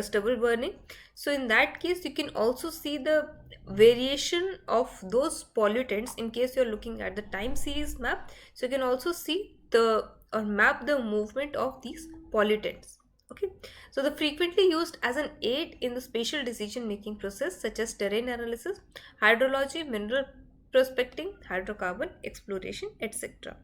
stubble burning. So in that case, you can also see the variation of those pollutants in case you're looking at the time series map. So you can also see the or map the movement of these pollutants. Okay, so the frequently used as an aid in the spatial decision making process such as terrain analysis, hydrology, mineral prospecting, hydrocarbon exploration, etc.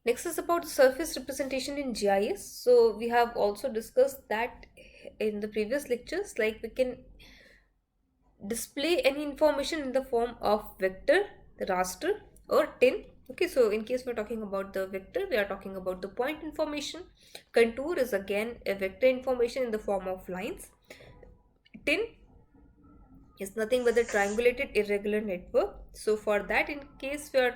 Next is about surface representation in GIS. So we have also discussed that in the previous lectures, like we can display any information in the form of vector, raster, or tin. Okay, so in case we're talking about the vector, we are talking about the point information. Contour is again a vector information in the form of lines. Tin is nothing but the triangulated irregular network. So for that, in case we are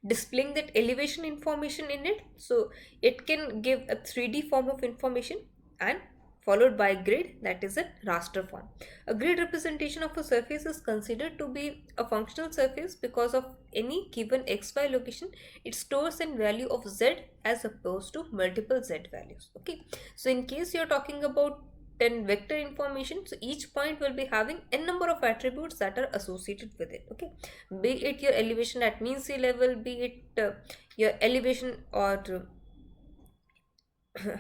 displaying that elevation information in it, so it can give a 3D form of information and followed by grid, that is a raster form. A grid representation of a surface is considered to be a functional surface because of any given xy location, it stores a value of z as opposed to multiple z values. Okay, so in case you are talking about 10 vector information, so each point will be having n number of attributes that are associated with it. Okay, be it your elevation at mean sea level, be it your elevation or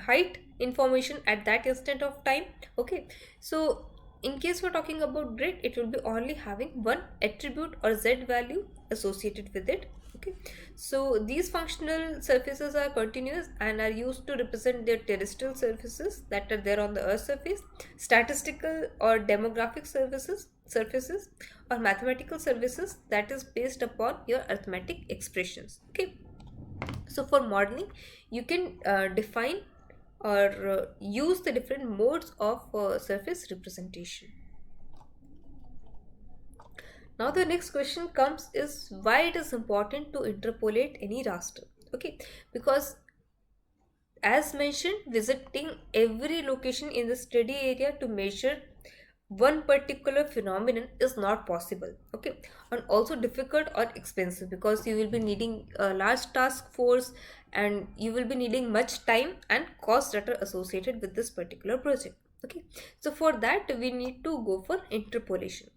height information at that instant of time. Okay, so in case we're talking about grid, it will be only having one attribute or z value associated with it. Okay, Okay, so these functional surfaces are continuous and are used to represent their terrestrial surfaces that are there on the earth surface, statistical or demographic surfaces or mathematical surfaces that is based upon your arithmetic expressions. Okay, so for modeling you can define or use the different modes of surface representation. Now the next question comes is why it is important to interpolate any raster. Okay, because as mentioned, visiting every location in the study area to measure one particular phenomenon is not possible. Okay, and also difficult or expensive because you will be needing a large task force and you will be needing much time and costs that are associated with this particular project. Okay, so for that we need to go for interpolation.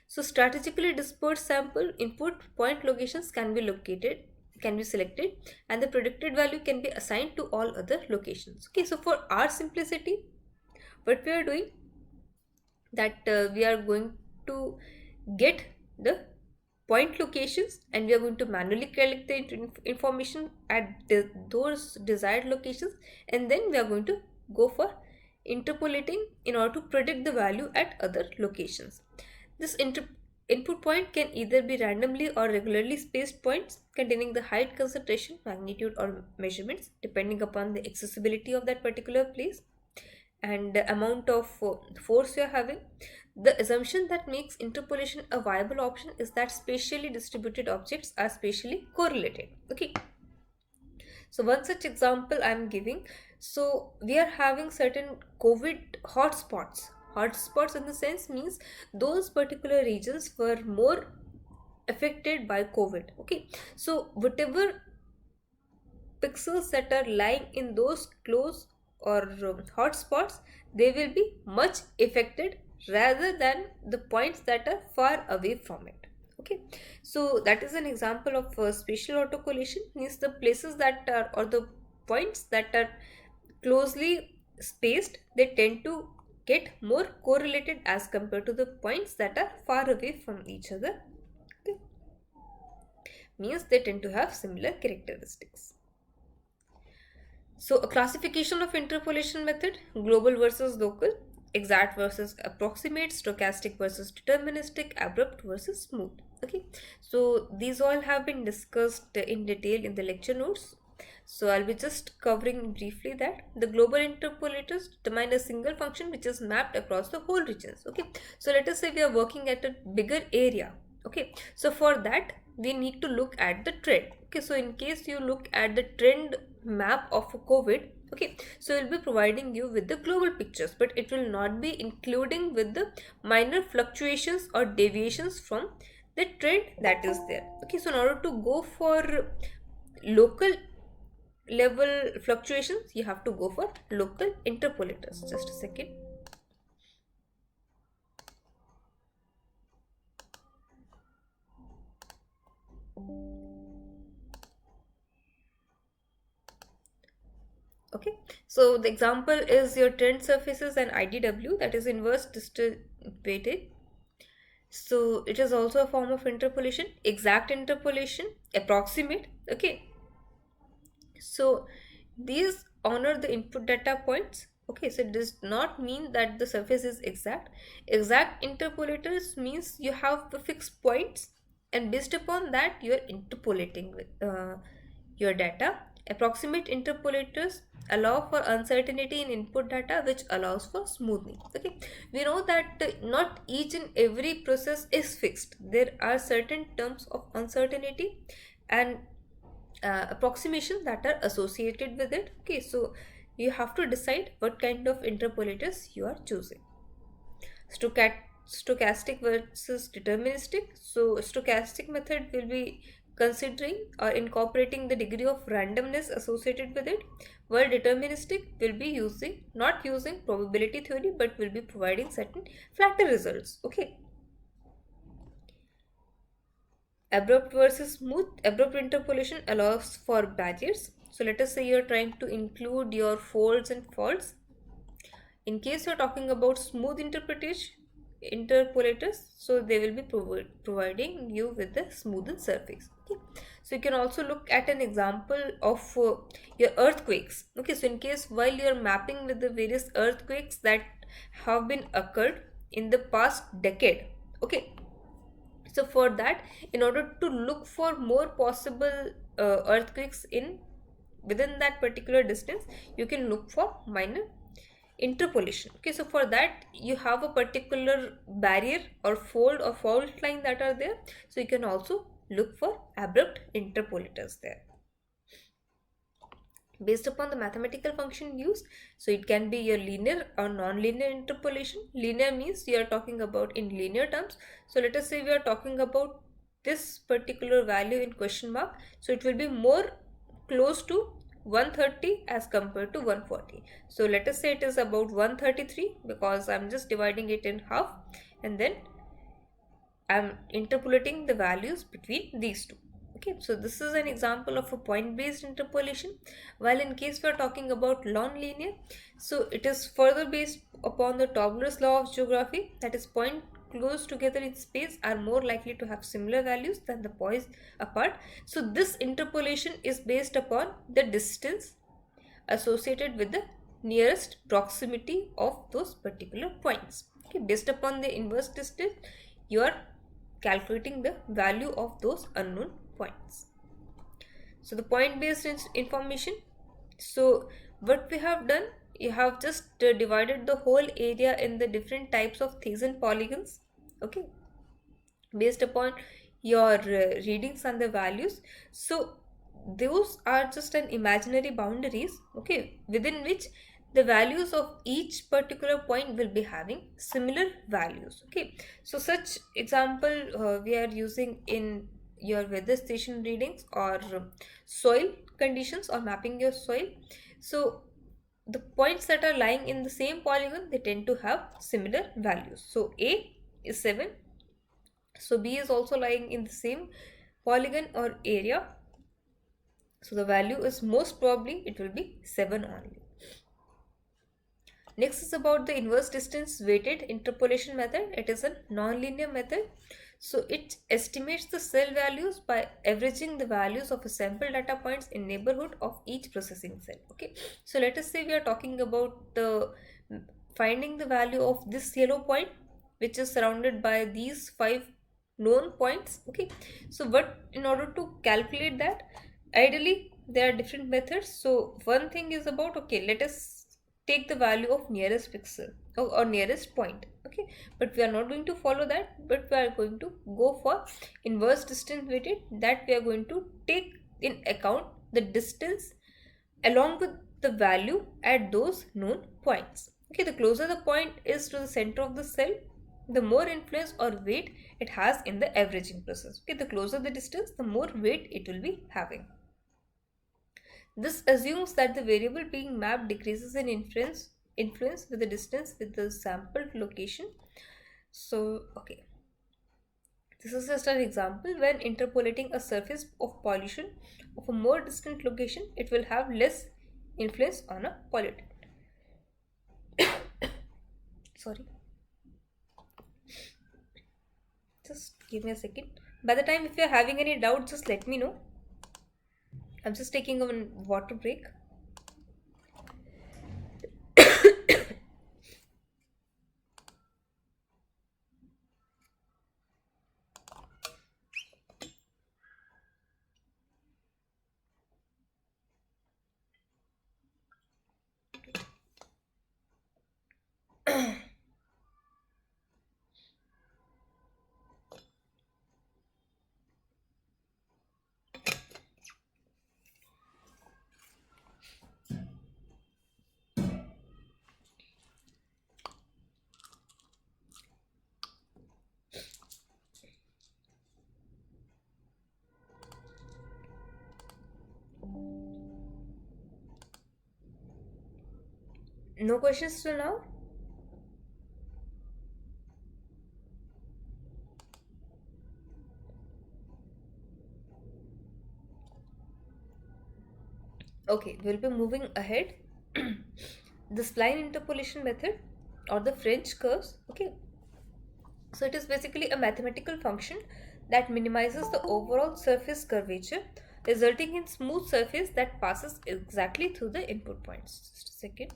So strategically dispersed sample input point locations can be selected and the predicted value can be assigned to all other locations. Okay, so for our simplicity what we are doing that we are going to get the point locations and we are going to manually collect the information at those desired locations, and then we are going to go for interpolating in order to predict the value at other locations. This input point can either be randomly or regularly spaced points containing the height, concentration, magnitude or measurements depending upon the accessibility of that particular place and the amount of force you are having. The assumption that makes interpolation a viable option is that spatially distributed objects are spatially correlated. Okay, so one such example I am giving. So we are having certain COVID hotspots. Hotspots in the sense means those particular regions were more affected by COVID. Okay, so whatever pixels that are lying in those close or hotspots, they will be much affected rather than the points that are far away from it. Okay, so that is an example of spatial autocorrelation, means the places that are or the points that are closely spaced, they tend to get more correlated as compared to the points that are far away from each other. Okay, means they tend to have similar characteristics. So a classification of interpolation method: global versus local, exact versus approximate, stochastic versus deterministic, abrupt versus smooth. Okay, so these all have been discussed in detail in the lecture notes. So I'll be just covering briefly that the global interpolators determine a single function which is mapped across the whole regions. Okay, so let us say we are working at a bigger area. Okay, so for that we need to look at the trend. Okay, so in case you look at the trend map of COVID, okay, so it will be providing you with the global pictures, but it will not be including with the minor fluctuations or deviations from the trend that is there. Okay, so in order to go for local level fluctuations you have to go for local interpolators. Just a second. Okay, so the example is your trend surfaces and IDW, that is inverse distributed. So it is also a form of interpolation, exact interpolation, approximate. Okay, so these honor the input data points. Okay, so it does not mean that the surface is exact. Exact interpolators means you have the fixed points and based upon that you are interpolating with your data. Approximate interpolators allow for uncertainty in input data, which allows for smoothing. Okay, we know that not each and every process is fixed. There are certain terms of uncertainty and approximation that are associated with it. Okay, so you have to decide what kind of interpolators you are choosing. Stochastic versus deterministic. So stochastic method will be considering or incorporating the degree of randomness associated with it, while deterministic will be not using probability theory but will be providing certain flatter results. Okay, abrupt versus smooth. Abrupt interpolation allows for barriers. So let us say you're trying to include your folds and faults. In case you're talking about smooth interpolators, so they will be providing you with the smoothened surface. Okay, so you can also look at an example of your earthquakes. Okay, so in case while you're mapping with the various earthquakes that have been occurred in the past decade. Okay, so for that, in order to look for more possible earthquakes in within that particular distance, you can look for minor interpolation. Okay, so for that you have a particular barrier or fold or fault line that are there, so you can also look for abrupt interpolators there based upon the mathematical function used. So it can be your linear or non-linear interpolation. Linear means you are talking about in linear terms. So let us say we are talking about this particular value in question mark, so it will be more close to 130 as compared to 140. So let us say it is about 133 because I'm just dividing it in half, and then I'm interpolating the values between these two. Okay, so this is an example of a point-based interpolation. While in case we are talking about non-linear, so it is further based upon the Tobler's law of geography, that is, point close together in space are more likely to have similar values than the points apart. So this interpolation is based upon the distance associated with the nearest proximity of those particular points. Okay, based upon the inverse distance, you are calculating the value of those unknown points. So the point based information, so what we have done, you have just divided the whole area in the different types of Thesan polygons. Okay, based upon your readings and the values. So those are just an imaginary boundaries, okay, within which the values of each particular point will be having similar values. Okay, so such example we are using in your weather station readings or soil conditions or mapping your soil. So the points that are lying in the same polygon, they tend to have similar values. So A is 7, so B is also lying in the same polygon or area. So the value is most probably it will be 7 only. Next is about the inverse distance weighted interpolation method. It is a non-linear method. So it estimates the cell values by averaging the values of a sample data points in neighborhood of each processing cell. Okay, so let us say we are talking about the finding the value of this yellow point, which is surrounded by these 5 known points. Okay, so but in order to calculate that, ideally there are different methods. So one thing is about, okay, let us take the value of nearest pixel or nearest point. Okay, but we are not going to follow that, but we are going to go for inverse distance weighted, that we are going to take in account the distance along with the value at those known points. Okay, the closer the point is to the center of the cell, the more influence or weight it has in the averaging process. Okay, the closer the distance, the more weight it will be having. This assumes that the variable being mapped decreases in influence with the distance with the sampled location. So, okay, this is just an example. When interpolating a surface of pollution of a more distant location, it will have less influence on a pollutant. Sorry, just give me a second. By the time, if you're having any doubt, just let me know. I'm just taking a water break. No questions till now? Okay, we'll be moving ahead. The spline interpolation method or the French curves. Okay, so it is basically a mathematical function that minimizes the overall surface curvature, resulting in smooth surface that passes exactly through the input points. Just a second.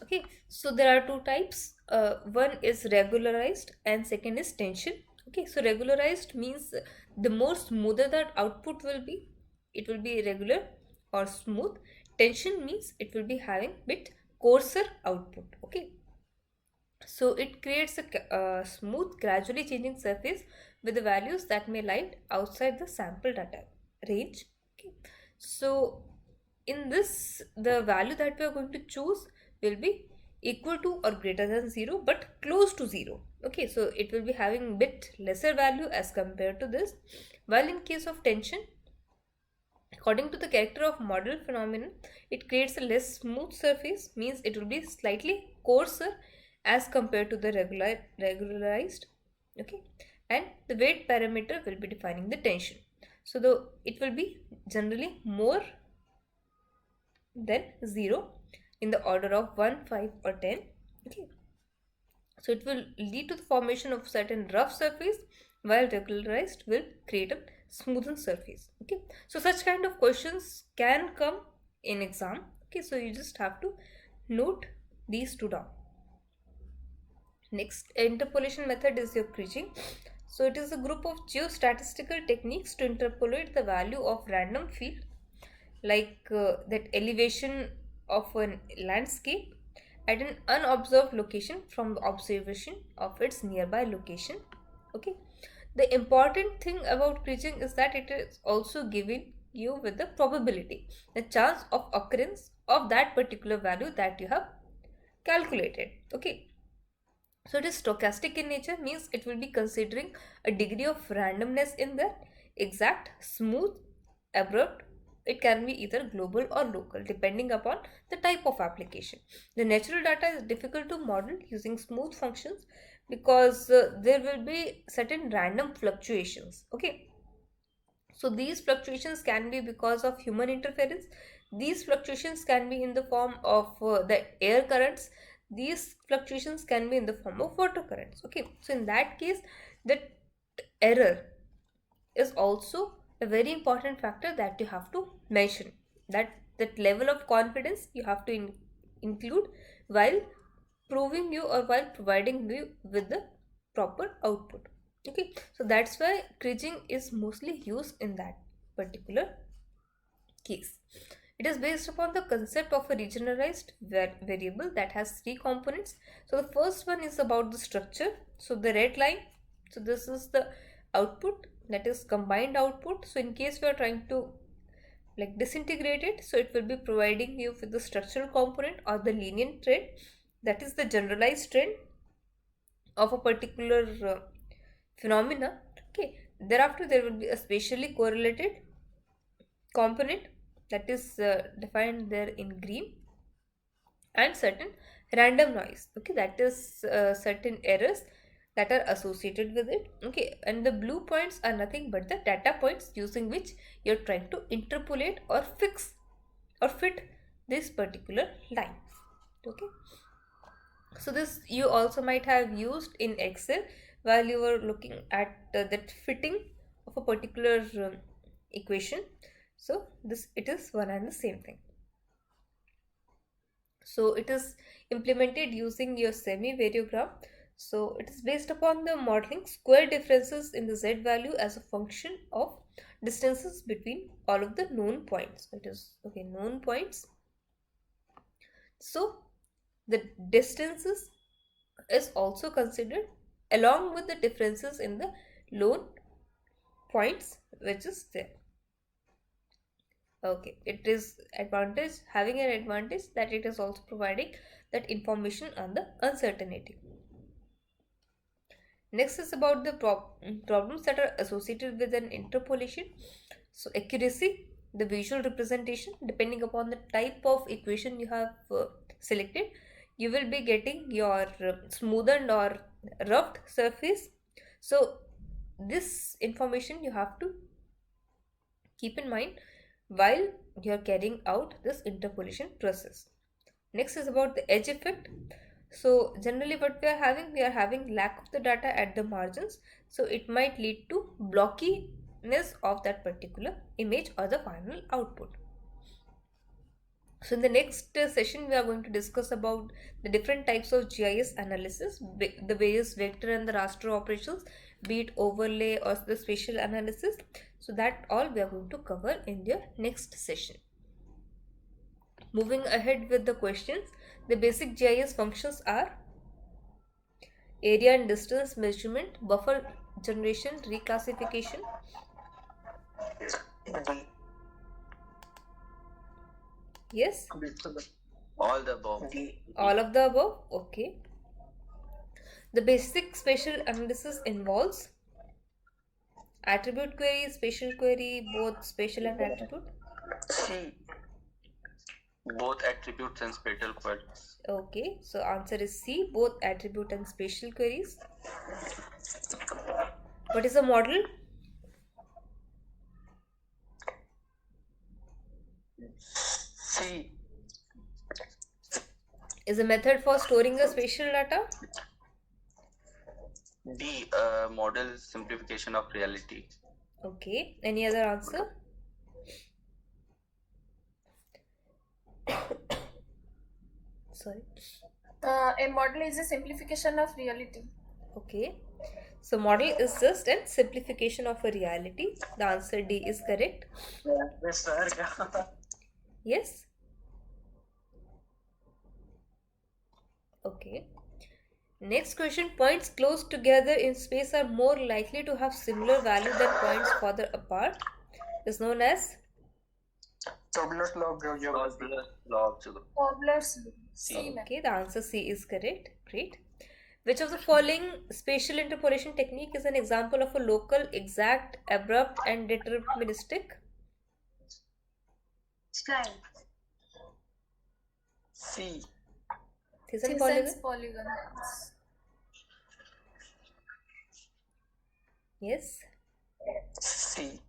Okay, so there are two types. One is regularized and second is tension. Okay, so regularized means the more smoother that output will be, it will be regular or smooth. Tension means it will be having bit coarser output. Okay, so it creates a smooth, gradually changing surface with the values that may lie outside the sample data range. Okay. So in this, the value that we are going to choose will be equal to or greater than 0 but close to 0. Okay, so it will be having bit lesser value as compared to this. While in case of tension, according to the character of model phenomenon, it creates a less smooth surface, means it will be slightly coarser as compared to the regularized. Okay, and the weight parameter will be defining the tension. So it will be generally more than 0 in the order of 1, 5 or 10. Okay, so it will lead to the formation of certain rough surface, while regularized will create a smoothened surface. Okay, so such kind of questions can come in exam. Okay, so you just have to note these two down. Next interpolation method is your kriging. So it is a group of geostatistical techniques to interpolate the value of random field, like that elevation of a landscape at an unobserved location from the observation of its nearby location. Okay, the important thing about kriging is that it is also giving you with the probability, the chance of occurrence of that particular value that you have calculated. Okay, so it is stochastic in nature, means it will be considering a degree of randomness in the exact, smooth, abrupt. It can be either global or local depending upon the type of application. The natural data is difficult to model using smooth functions because there will be certain random fluctuations. Okay, so these fluctuations can be because of human interference. These fluctuations can be in the form of the air currents. These fluctuations can be in the form of water currents. Okay, so in that case, the error is also a very important factor that you have to mention. That level of confidence you have to include while proving you or while providing you with the proper output. Okay, so that's why kriging is mostly used in that particular case. It is based upon the concept of a regionalized variable that has three components. So the first one is about the structure. So the red line, so this is the output, that is combined output. So in case we are trying to like disintegrate it, so it will be providing you with the structural component or the linear trend, that is the generalized trend of a particular phenomena. Okay, thereafter there will be a spatially correlated component that is defined there in green, and certain random noise. Okay, that is certain errors that are associated with it. Okay, and the blue points are nothing but the data points using which you're trying to interpolate or fix or fit this particular line. Okay, so this you also might have used in Excel while you were looking at that fitting of a particular equation. So this, it is one and the same thing. So it is implemented using your semi-variogram. So it is based upon the modeling square differences in the z value as a function of distances between all of the known points. It is okay, known points. So the distances is also considered along with the differences in the known points which is there. Okay, it is advantage, having an advantage that it is also providing that information on the uncertainty. Next is about the problems that are associated with an interpolation. So accuracy, the visual representation, depending upon the type of equation you have selected, you will be getting your smoothened or roughed surface. So this information you have to keep in mind while you are carrying out this interpolation process. Next is about the edge effect. So generally what we are having lack of the data at the margins. So it might lead to blockiness of that particular image or the final output. So in the next session, we are going to discuss about the different types of GIS analysis, the various vector and the raster operations, be it overlay or the spatial analysis. So that all we are going to cover in the next session. Moving ahead with the questions, the basic GIS functions are area and distance measurement, buffer generation, reclassification. Yes? All the above. All of the above? Okay. The basic spatial analysis involves attribute query, spatial query, both spatial and attribute. C. Both attributes and spatial queries. Okay, so answer is C, both attribute and spatial queries. What is a model? C. Is a method for storing the spatial data. D. Model simplification of reality. Okay, any other answer? Sorry. A model is a simplification of reality. Okay, so model is just a simplification of a reality. The answer D is correct. Yes, sir. Yes. Okay. Next question, points close together in space are more likely to have similar value than points further apart. Is known as Tobler's law of geography. Cobbler's C. Okay, the answer C is correct. Great. Which of the following spatial interpolation technique is an example of a local, exact, abrupt, and deterministic? Slide. C. Thyssen Thyssen polygon? polygons. Yes. C.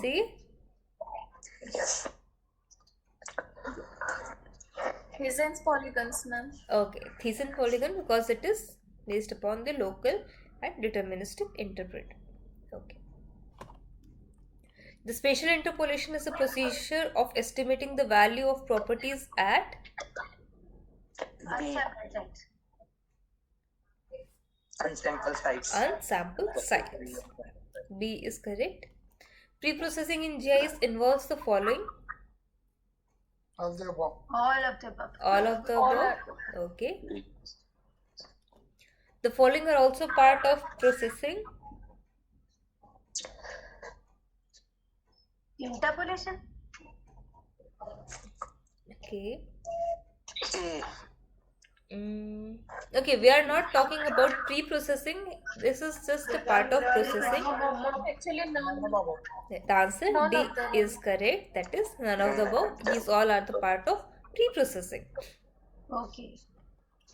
C? Yes. Thyssen polygons, ma'am. Okay, Thyssen polygon because it is based upon the local and deterministic interpret. Okay. The spatial interpolation is a procedure of estimating the value of properties at B. Unsample sites. unsampled sites. B is correct. Pre-processing in GIS involves the following. All the above. All of the above. All of the All above. Okay. The following are also part of processing. Interpolation. Okay. A. Okay, we are not talking about pre-processing. This is just a part of processing. Actually, none. The answer None D of them. is correct. That is none of the above. These all are the part of pre-processing. Okay.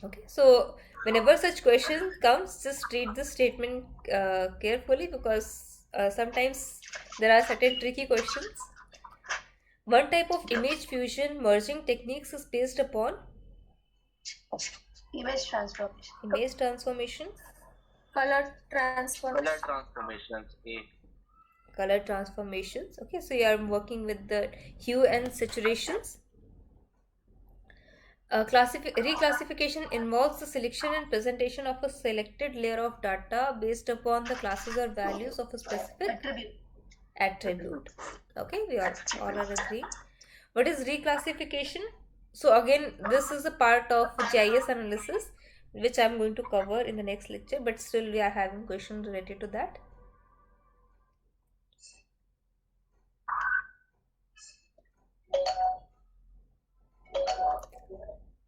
Okay, so whenever such question comes, just read the statement carefully because sometimes there are certain tricky questions. One type of image fusion merging techniques is based upon Image transformation. image transformation, Color transformation. Color transformations. A. color transformations. Okay, so you are working with the hue and saturations. Reclassification involves the selection and presentation of a selected layer of data based upon the classes or values of a specific attribute. Okay, we are all are agreeing. What is reclassification? So again, this is a part of GIS analysis, which I am going to cover in the next lecture, but still we are having questions related to that.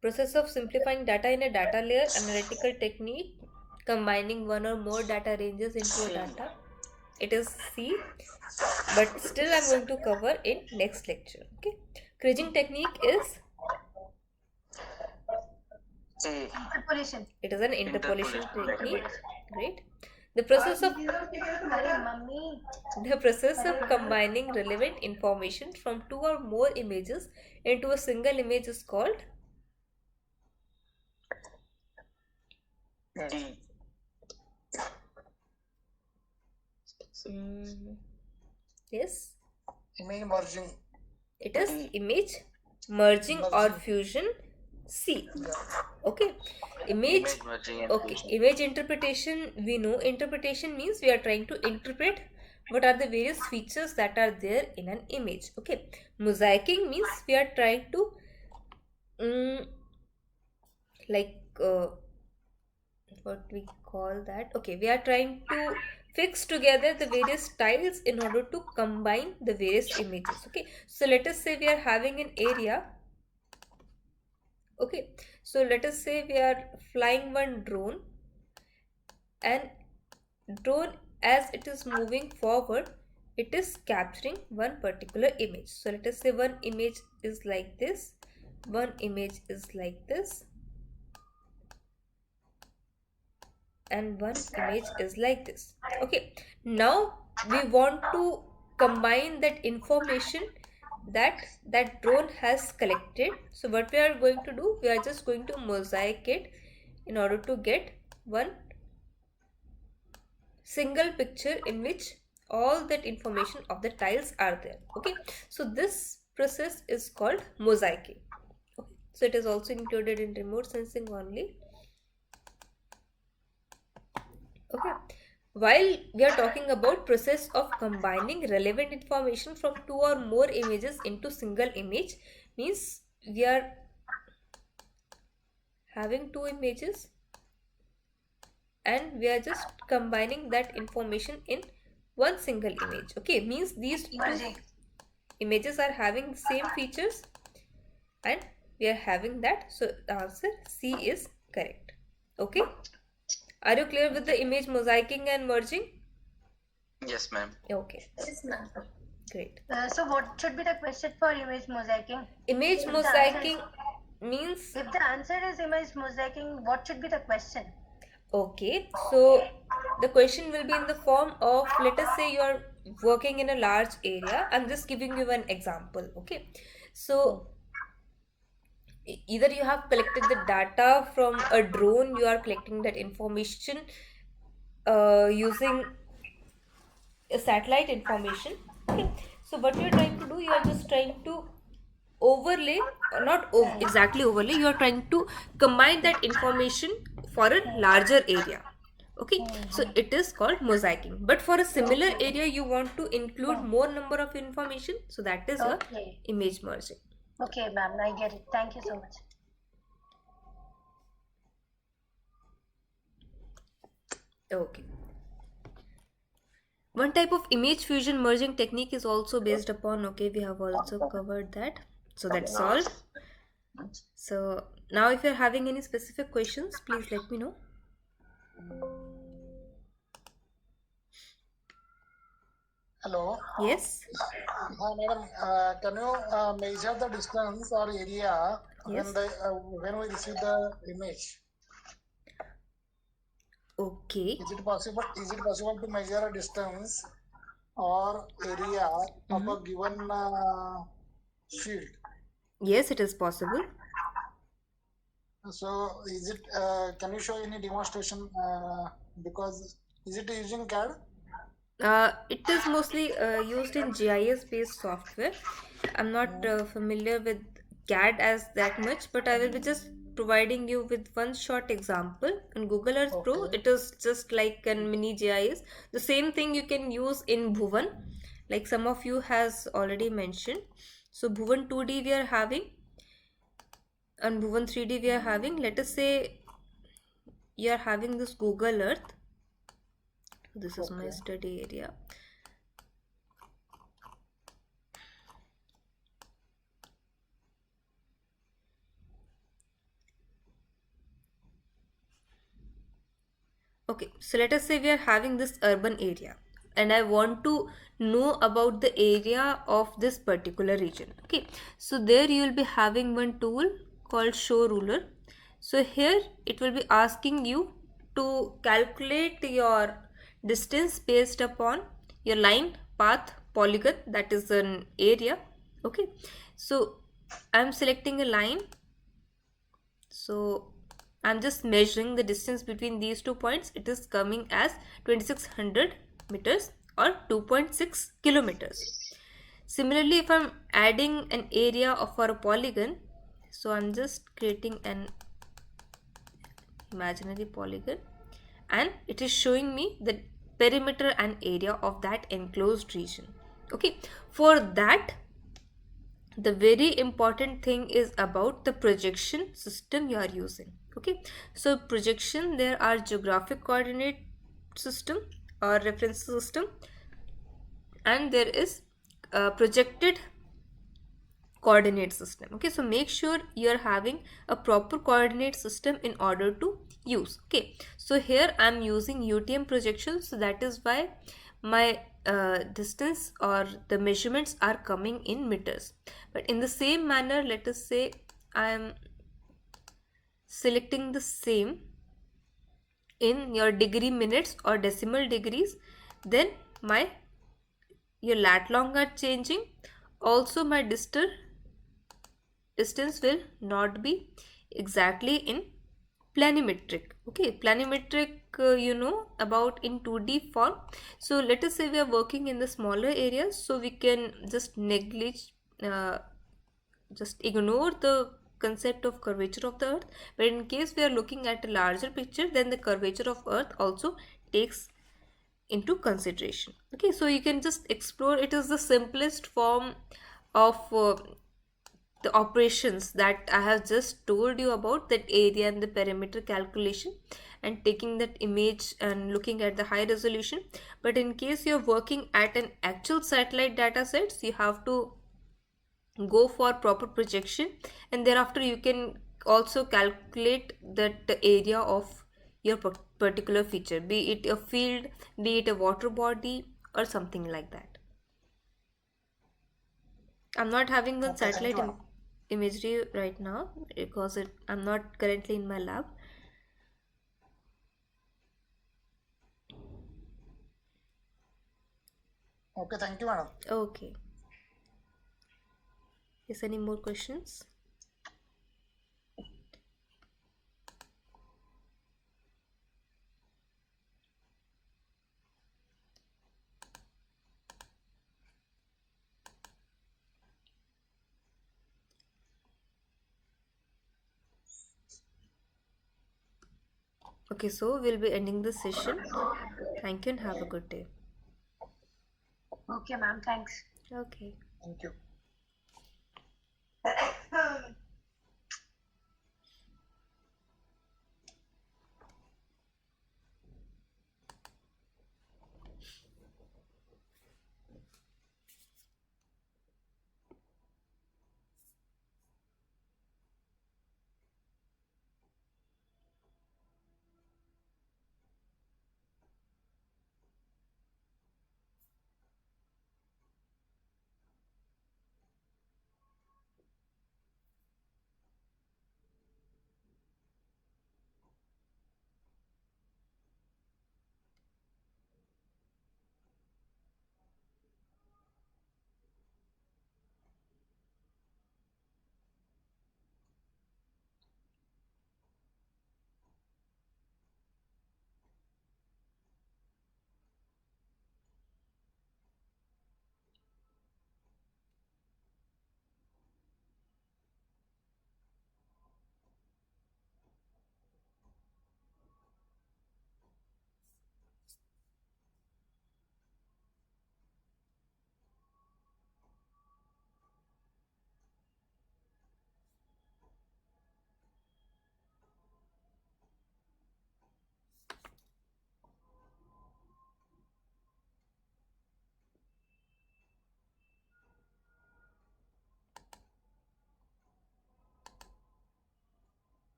Process of simplifying data in a data layer, analytical technique, combining one or more data ranges into a data. It is C, but still I'm going to cover in next lecture. Okay, kriging technique is A. Interpolation. It is an interpolation Interpolation technique. technique. Great. The process of Sorry, mummy. the process of combining relevant information from two or more images into a single image is called D. yes, Image merging. it is D. image merging or Merging. fusion. C. Yeah. Okay. Image. Image merging and Okay. fusion. Image interpretation. We know interpretation means we are trying to interpret what are the various features that are there in an image. Okay. Mosaicing means we are trying to like what we call that. Okay, we are trying to fix together the various tiles in order to combine the various images. Okay, so let us say we are having an area. Okay, so let us say we are flying one drone, and drone, as it is moving forward, it is capturing one particular image. So let us say one image is like this, one image is like this, and one image is like this. Okay, now we want to combine that information that drone has collected. So what we are going to do, we are just going to mosaic it in order to get one single picture in which all that information of the tiles are there. Okay, so this process is called mosaicing. Okay, so it is also included in remote sensing only. Okay, while we are talking about process of combining relevant information from two or more images into single image, means we are having two images and we are just combining that information in one single image. Okay, means these two images are having the same features and we are having that. So the answer C is correct. Okay, are you clear with the image mosaicing and merging? Yes, ma'am. Okay, Yes, ma'am. great. So what should be the question for image mosaicing? Image If the mosaicing means, If the answer is image mosaicing, what should be the question? okay, so the question will be in the form of, let us say you are working in a large area. I'm just giving you an example. Okay, so either you have collected the data from a drone, you are collecting that information using a satellite information. Okay, so what you're trying to do, you are just trying to overlay, or not exactly overlay, you are trying to combine that information for a larger area. Okay, so it is called mosaicing. But for a similar area you want to include more number of information, so that is your Okay. image merging. Okay, ma'am, I get it. Thank you so much. Okay, one type of image fusion merging technique is also based upon, okay, we have also covered that, so that's all. So now if you're having any specific questions, please let me know. Hello. Yes. Hi, madam. Can you measure the distance or area Yes. when we receive the image? Okay. Is it possible? Is it possible to measure a distance or area of a given field? Yes, it is possible. So, is it? Can you show any demonstration? Because is it using CAD? It is mostly used in GIS based software. I'm not familiar with CAD as that much, but I will be just providing you with one short example. In Google Earth Pro, Okay. it is just like a mini GIS. The same thing you can use in Bhuvan, like some of you has already mentioned. So Bhuvan 2D we are having, and Bhuvan 3D we are having. Let us say you are having this Google Earth. This is my study area. Okay, so let us say we are having this urban area and I want to know about the area of this particular region. Okay, so there you will be having one tool called show ruler. So here it will be asking you to calculate your distance based upon your line, path, polygon, that is an area. Okay, so I'm selecting a line. So I'm just measuring the distance between these 2 points. It is coming as 2600 meters or 2.6 kilometers. Similarly, if I'm adding an area for a polygon, so I'm just creating an imaginary polygon and it is showing me the perimeter and area of that enclosed region. Okay, for that, the very important thing is about the projection system you are using. Okay, so projection, there are geographic coordinate system or reference system, and there is projected coordinate system. Okay, so make sure you're having a proper coordinate system in order to use. Okay, so here I'm using UTM projection, so that is why my distance or the measurements are coming in meters. But in the same manner, let us say I am selecting the same in your degree minutes or decimal degrees, then my your lat long are changing. Also my distance will not be exactly in planimetric. Okay, planimetric, you know about in 2D form. So let us say we are working in the smaller areas, so we can just uh, just ignore the concept of curvature of the earth. But in case we are looking at a larger picture, then the curvature of earth also takes into consideration. Okay, so you can just explore. It is the simplest form of the operations that I have just told you about, that area and the perimeter calculation and taking that image and looking at the high resolution. But in case you're working at an actual satellite data sets, you have to go for proper projection, and thereafter you can also calculate that the area of your particular feature, be it a field, be it a water body or something like that. I'm not having the Okay, thank satellite you, madam. imagery right now because I'm not currently in my lab. Okay, thank you, madam. Okay, is any more questions? Okay, so we'll be ending this session. Thank you and have a good day. Okay, ma'am. Thanks. Okay. Thank you.